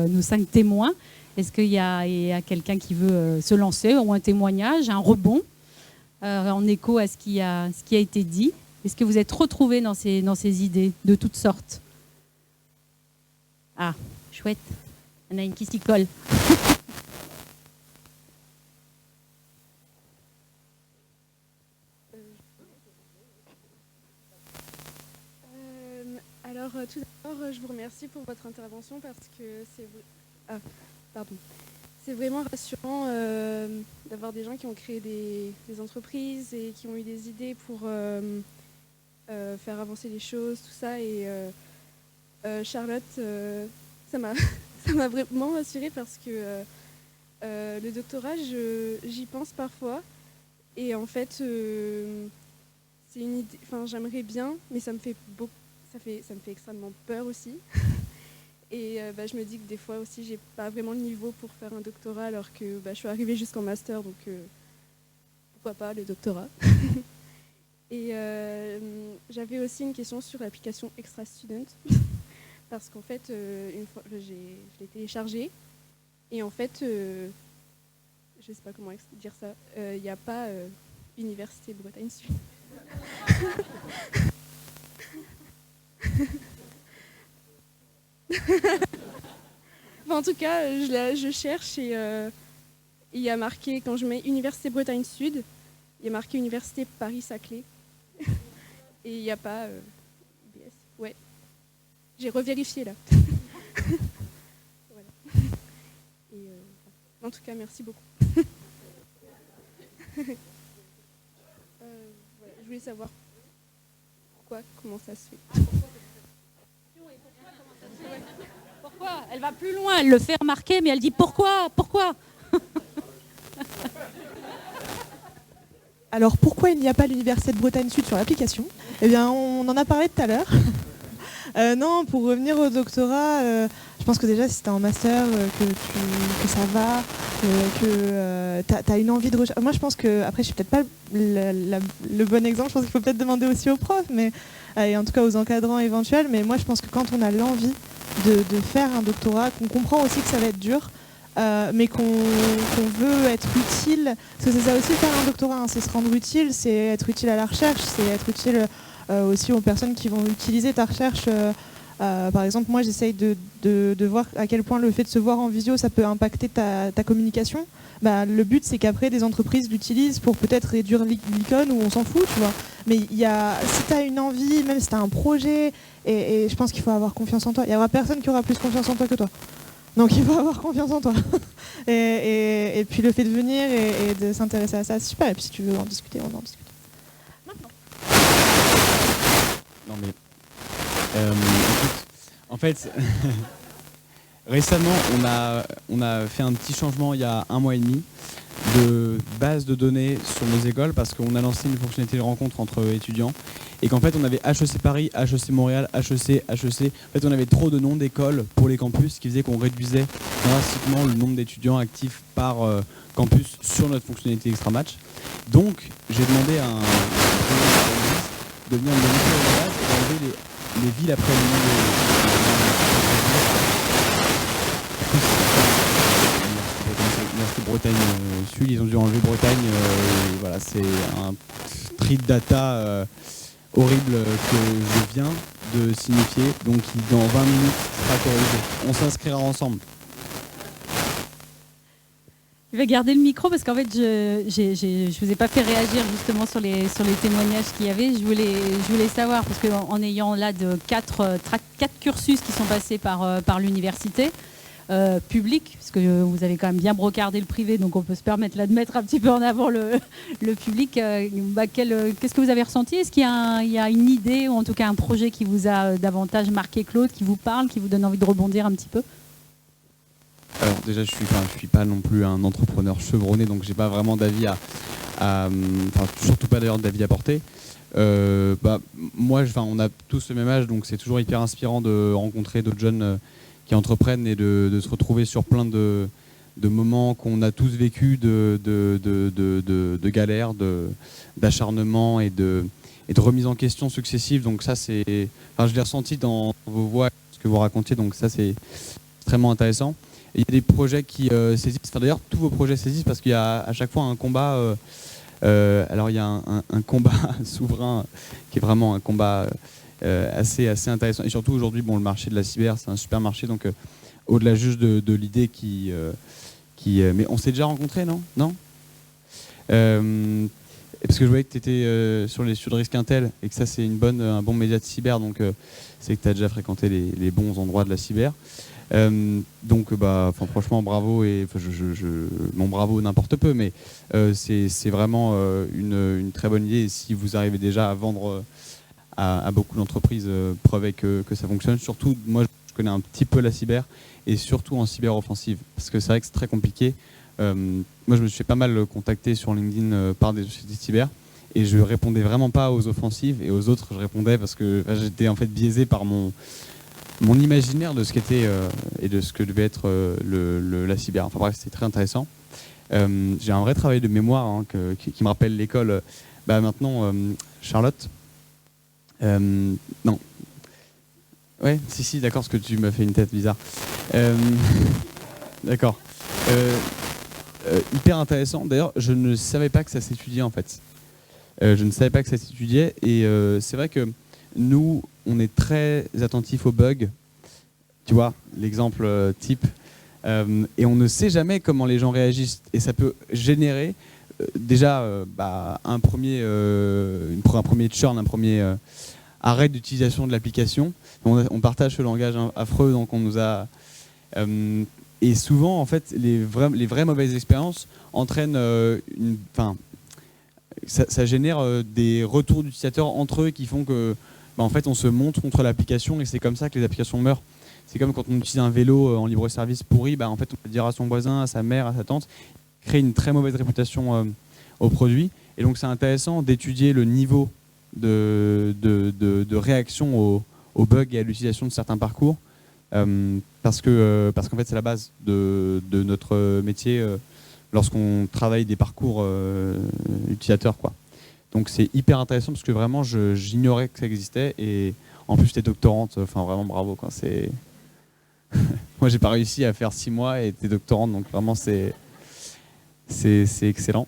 B: témoins. Est-ce qu'il y a quelqu'un qui veut se lancer, ou un témoignage, un rebond en écho à ce qui a été dit? Est-ce que vous êtes retrouvés dans ces idées de toutes sortes? Ah, chouette. Il y en a une qui s'y colle.
H: Alors, tout d'abord, je vous remercie pour votre intervention, parce que c'est c'est vraiment rassurant d'avoir des gens qui ont créé des entreprises et qui ont eu des idées pour faire avancer les choses, tout ça. Et Charlotte, ça m'a ça m'a vraiment rassurée parce que le doctorat, j'y pense parfois. Et en fait, c'est une idée. Enfin, j'aimerais bien, mais ça me fait extrêmement peur aussi. Et je me dis que des fois aussi, j'ai pas vraiment le niveau pour faire un doctorat, alors que je suis arrivée jusqu'en master, donc pourquoi pas le doctorat. Et j'avais aussi une question sur l'application Extra Student, parce qu'en fait, une fois, je l'ai téléchargée, et en fait, je sais pas comment dire ça, il n'y a pas Université Bretagne Sud. En tout cas, je cherche et il y a marqué, quand je mets Université Bretagne Sud, il y a marqué Université Paris-Saclay. Et il n'y a pas IBS. Ouais. J'ai revérifié là. Voilà. Et, en tout cas, merci beaucoup. Voilà. Je voulais savoir comment ça se fait.
B: Pourquoi ? Elle va plus loin, elle le fait remarquer, mais elle dit pourquoi ?
D: Alors pourquoi il n'y a pas l'Université de Bretagne Sud sur l'application ? Eh bien, on en a parlé tout à l'heure. Non, pour revenir au doctorat, je pense que déjà si tu es en master, que ça va, que tu as une envie de recherche. Moi je pense que, après je suis peut-être pas le bon exemple, je pense qu'il faut peut-être demander aussi aux profs, et en tout cas aux encadrants éventuels, mais moi je pense que quand on a l'envie de faire un doctorat, qu'on comprend aussi que ça va être dur, mais qu'on veut être utile, parce que c'est ça aussi faire un doctorat, hein, c'est se rendre utile, c'est être utile à la recherche, c'est être utile aussi aux personnes qui vont utiliser ta recherche. Par exemple, moi j'essaye de voir à quel point le fait de se voir en visio, ça peut impacter ta communication. Le but c'est qu'après des entreprises l'utilisent pour peut-être réduire l'icône, ou on s'en fout, tu vois. Mais si tu as une envie, même si tu as un projet, et je pense qu'il faut avoir confiance en toi. Il n'y aura personne qui aura plus confiance en toi que toi. Donc il faut avoir confiance en toi. et puis le fait de venir et de s'intéresser à ça, c'est super. Et puis si tu veux en discuter, on en discute.
C: Non mais, écoute, en fait, récemment, on a fait un petit changement il y a 1 mois et demi de base de données sur nos écoles, parce qu'on a lancé une fonctionnalité de rencontre entre étudiants, et qu'en fait on avait HEC Paris, HEC Montréal, HEC. En fait on avait trop de noms d'écoles pour les campus, ce qui faisait qu'on réduisait drastiquement le nombre d'étudiants actifs par campus sur notre fonctionnalité Extra Match. Donc j'ai demandé à un de venir me monter à la base et d'enlever les villes après le nom Université Bretagne Sud, ils ont dû enlever Bretagne. Voilà, c'est un tri de data horrible que je viens de signifier, donc qui dans 20 minutes sera corrigé. On s'inscrira ensemble.
B: Je vais garder le micro parce qu'en fait, je vous ai pas fait réagir justement sur les témoignages qu'il y avait. Je voulais savoir, parce qu'en ayant là quatre cursus qui sont passés par l'université publique, parce que vous avez quand même bien brocardé le privé, donc on peut se permettre là de mettre un petit peu en avant le public. Qu'est-ce que vous avez ressenti ? Est-ce qu'il y a une idée, ou en tout cas un projet qui vous a davantage marqué, Claude, qui vous parle, qui vous donne envie de rebondir un petit peu ?
C: Alors déjà, je suis pas non plus un entrepreneur chevronné, donc j'ai pas vraiment d'avis surtout pas d'ailleurs d'avis à porter. Moi, on a tous le même âge, donc c'est toujours hyper inspirant de rencontrer d'autres jeunes qui entreprennent et de se retrouver sur plein de moments qu'on a tous vécus, de galères, d'acharnement et de remise en question successive. Donc ça, je l'ai ressenti dans vos voix, ce que vous racontiez, donc ça c'est extrêmement intéressant. Il y a des projets qui saisissent, d'ailleurs tous vos projets saisissent, parce qu'il y a à chaque fois un combat. Alors il y a un combat souverain qui est vraiment un combat assez intéressant. Et surtout aujourd'hui, le marché de la cyber, c'est un super marché, donc au-delà juste de l'idée qui mais on s'est déjà rencontrés, non parce que je voyais que tu étais sur les Sud Risque Intel, et que ça c'est un bon média de cyber, donc c'est que tu as déjà fréquenté les bons endroits de la cyber. Donc franchement bravo, et mon bravo n'importe peu, mais c'est vraiment une très bonne idée. Et si vous arrivez déjà à vendre à beaucoup d'entreprises, preuve est que ça fonctionne. Surtout, moi je connais un petit peu la cyber, et surtout en cyber-offensive, parce que c'est vrai que c'est très compliqué. Moi je me suis fait pas mal contacter sur LinkedIn par des sociétés cyber, et je répondais vraiment pas aux offensives, et aux autres je répondais parce que j'étais en fait biaisé par mon imaginaire de ce qu'était et de ce que devait être la cyber. Enfin bref, c'était très intéressant. J'ai un vrai travail de mémoire qui me rappelle l'école. Maintenant, Charlotte. Non. Ouais, si, d'accord, parce que tu m'as fait une tête bizarre. D'accord. Hyper intéressant. D'ailleurs, je ne savais pas que ça s'étudiait en fait. Je ne savais pas que ça s'étudiait, et c'est vrai que nous, on est très attentifs aux bugs, tu vois, l'exemple type, et on ne sait jamais comment les gens réagissent, et ça peut générer déjà un premier churn, un premier arrêt d'utilisation de l'application. On partage ce langage affreux, donc on nous a... et souvent, en fait, les vraies mauvaises expériences entraînent ça génère des retours d'utilisateurs entre eux qui font que en fait on se monte contre l'application, et c'est comme ça que les applications meurent. C'est comme quand on utilise un vélo en libre service pourri, en fait on peut le dire à son voisin, à sa mère, à sa tante, créer une très mauvaise réputation au produit. Et donc c'est intéressant d'étudier le niveau de réaction aux bugs et à l'utilisation de certains parcours, parce qu'en fait c'est la base de notre métier lorsqu'on travaille des parcours utilisateurs, quoi. Donc c'est hyper intéressant, parce que vraiment j'ignorais que ça existait, et en plus t'es doctorante, enfin vraiment bravo, quoi. C'est moi j'ai pas réussi à faire 6 mois et t'es doctorante, donc vraiment c'est excellent.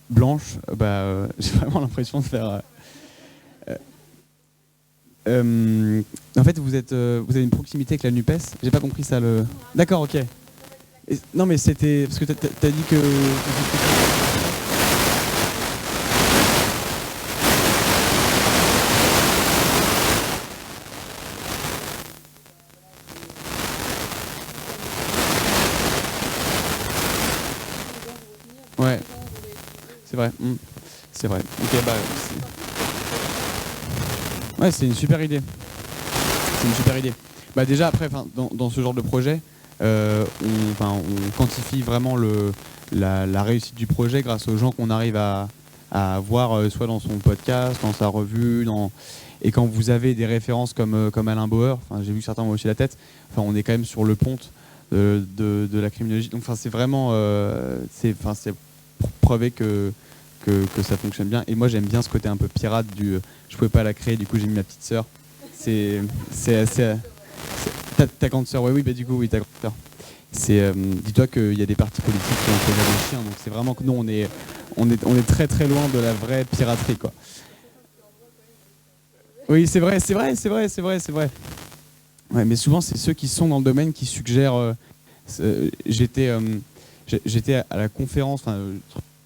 C: Blanche, j'ai vraiment l'impression de faire en fait vous avez une proximité avec la NUPES. J'ai pas compris ça. D'accord, ok. Non mais c'était parce que t'as dit que... Ouais, c'est vrai. C'est vrai. Ok, ouais, c'est une super idée. C'est une super idée. Déjà après, dans ce genre de projet, on quantifie vraiment la réussite du projet grâce aux gens qu'on arrive à voir, soit dans son podcast, dans sa revue, et quand vous avez des références comme Alain Bauer, j'ai vu que certains m'ont hoché la tête, on est quand même sur le ponte de la criminologie. Donc c'est vraiment c'est prouvé que ça fonctionne bien. Et moi j'aime bien ce côté un peu pirate je pouvais pas la créer, du coup j'ai mis ma petite sœur. C'est assez... Ta grande sœur, oui, du coup, oui, ta grande sœur. Dis-toi qu'il y a des partis politiques qui ont fait des chiens, donc c'est vraiment que nous, on est très très loin de la vraie piraterie, quoi. Oui, c'est vrai. Ouais, mais souvent, c'est ceux qui sont dans le domaine qui suggèrent. J'étais à la conférence,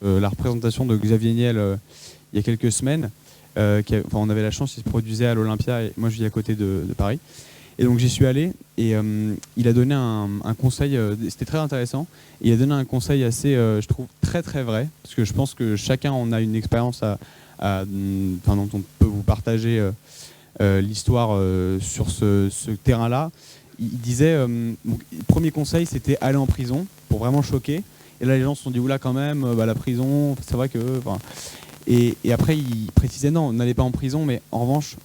C: la représentation de Xavier Niel il y a quelques semaines. On avait la chance, il se produisait à l'Olympia, et moi je vis à côté de Paris. Et donc j'y suis allé, et il a donné un conseil, c'était très intéressant, et il a donné un conseil assez, je trouve, très très vrai, parce que je pense que chacun en a une expérience dont on peut vous partager l'histoire sur ce terrain-là. Il disait, premier conseil, c'était aller en prison, pour vraiment choquer, et là les gens se sont dit, oula quand même, la prison, c'est vrai que... Et après il précisait, non, n'allez pas en prison, mais en revanche,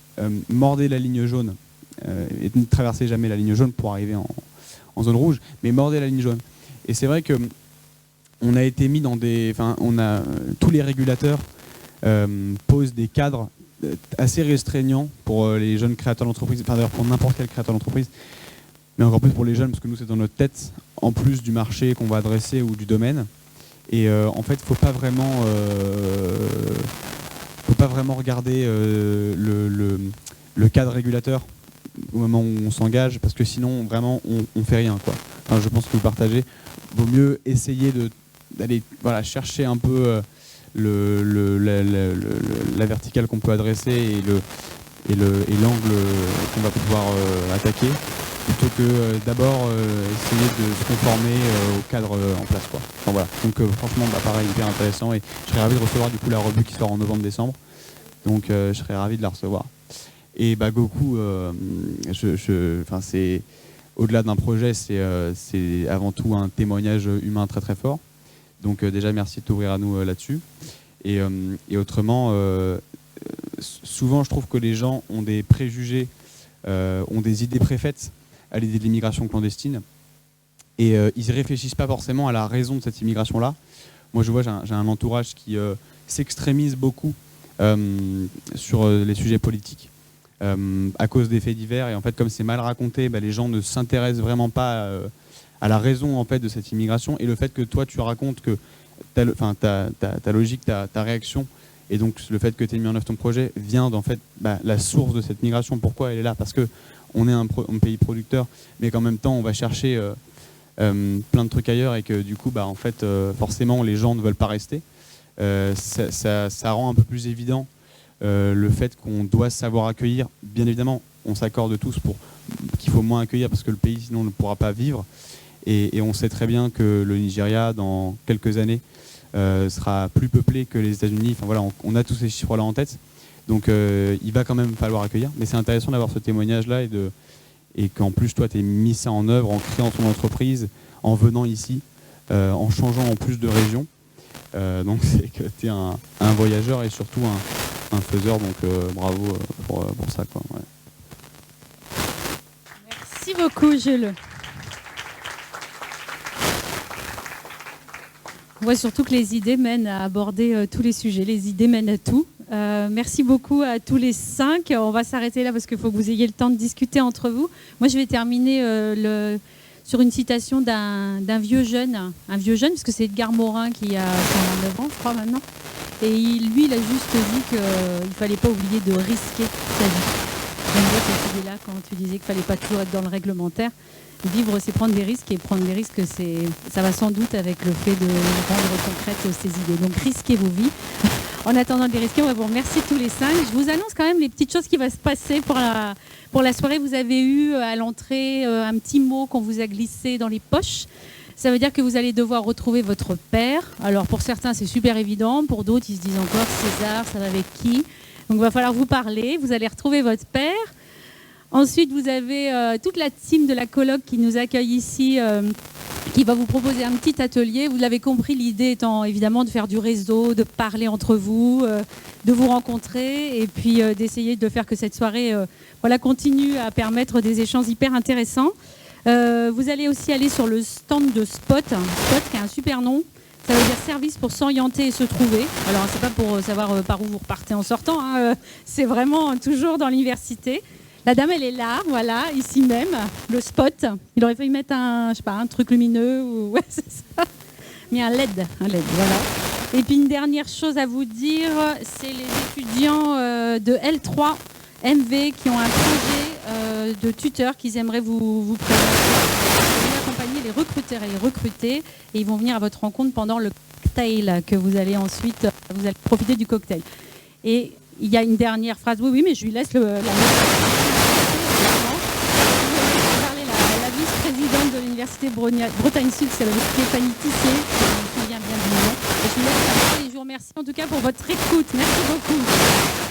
C: mordez la ligne jaune. Et ne traversez jamais la ligne jaune pour arriver en zone rouge, mais mordez la ligne jaune. Et c'est vrai que on a été mis dans tous les régulateurs posent des cadres assez restreignants pour les jeunes créateurs d'entreprise, d'ailleurs pour n'importe quel créateur d'entreprise, mais encore plus pour les jeunes, parce que nous c'est dans notre tête, en plus du marché qu'on va adresser ou du domaine. Et en fait, faut pas vraiment regarder le cadre régulateur au moment où on s'engage, parce que sinon vraiment on fait rien, quoi. Je pense que vous partagez. Vaut mieux essayer d'aller chercher un peu la verticale qu'on peut adresser et l'angle qu'on va pouvoir attaquer, plutôt que d'abord essayer de se conformer au cadre en place, quoi. Enfin, voilà. Donc franchement, pareil, hyper intéressant, et je serais ravi de recevoir du coup la revue qui sort en novembre-décembre. Donc je serais ravi de la recevoir. Et Goku, c'est au-delà d'un projet, c'est avant tout un témoignage humain très très fort. Donc déjà merci de t'ouvrir à nous là-dessus. Et autrement, souvent je trouve que les gens ont des préjugés, ont des idées préfaites à l'idée de l'immigration clandestine, et ils ne réfléchissent pas forcément à la raison de cette immigration-là. Moi je vois, j'ai un entourage qui s'extrémise beaucoup sur les sujets politiques à cause des faits divers, et en fait comme c'est mal raconté, les gens ne s'intéressent vraiment pas à la raison en fait de cette immigration, et le fait que toi tu racontes que ta logique, ta réaction, et donc le fait que tu aies mis en œuvre ton projet vient d'en fait la source de cette migration. Pourquoi elle est là? Parce que on est un pays producteur, mais qu'en même temps on va chercher plein de trucs ailleurs, et que du coup en fait forcément les gens ne veulent pas rester. Ça rend un peu plus évident le fait qu'on doit savoir accueillir. Bien évidemment, on s'accorde tous pour qu'il faut moins accueillir parce que le pays sinon ne pourra pas vivre. Et on sait très bien que le Nigeria, dans quelques années, sera plus peuplé que les États-Unis. Enfin voilà, on a tous ces chiffres-là en tête. Donc il va quand même falloir accueillir. Mais c'est intéressant d'avoir ce témoignage-là, et qu'en plus toi tu aies mis ça en œuvre en créant ton entreprise, en venant ici, en changeant en plus de région. Donc c'est que tu es un voyageur et surtout un faiseur, donc bravo pour ça, quoi. Ouais.
B: Merci beaucoup, Jules. On voit surtout que les idées mènent à aborder tous les sujets. Les idées mènent à tout. Merci beaucoup à tous les 5. On va s'arrêter là parce qu'il faut que vous ayez le temps de discuter entre vous. Moi, je vais terminer sur une citation d'un vieux jeune, parce que c'est Edgar Morin qui a 129 ans, je crois, maintenant. Et lui, il a juste dit qu'il ne fallait pas oublier de risquer sa vie. J'aime bien cette idée-là, quand tu disais qu'il ne fallait pas toujours être dans le réglementaire. Vivre, c'est prendre des risques, et prendre des risques, ça va sans doute avec le fait de rendre concrètes ces idées. Donc, risquez vos vies. En attendant de les risquer, on va vous remercier tous les 5. Je vous annonce quand même les petites choses qui vont se passer pour la soirée. Vous avez eu à l'entrée un petit mot qu'on vous a glissé dans les poches. Ça veut dire que vous allez devoir retrouver votre père. Alors, pour certains, c'est super évident. Pour d'autres, ils se disent encore César, ça va avec qui? Donc, il va falloir vous parler. Vous allez retrouver votre père. Ensuite, vous avez toute la team de la coloc qui nous accueille ici, qui va vous proposer un petit atelier. Vous l'avez compris, l'idée étant évidemment de faire du réseau, de parler entre vous, de vous rencontrer, et puis d'essayer de faire que cette soirée continue à permettre des échanges hyper intéressants. Vous allez aussi aller sur le stand de Spot, Spot qui a un super nom. Ça veut dire service pour s'orienter et se trouver. Alors, c'est pas pour savoir par où vous repartez en sortant, hein, c'est vraiment toujours dans l'université. La dame, elle est là, voilà, ici même, le Spot. Il aurait fallu mettre un truc lumineux, ou ouais, c'est ça. Mais un LED, voilà. Et puis une dernière chose à vous dire, c'est les étudiants de L3 MV qui ont un projet de tuteur qu'ils aimeraient vous présenter. Ils vont accompagner les recruteurs et les recrutés, et ils vont venir à votre rencontre pendant le cocktail que vous allez ensuite, vous allez profiter du cocktail. Et il y a une dernière phrase, oui, mais je lui laisse la vice-présidente de l'Université Bretagne Sud, c'est Stéphanie Tissier, je me souviens bien du nom. Et je vous laisse la parole et je vous remercie en tout cas pour votre écoute. Merci beaucoup.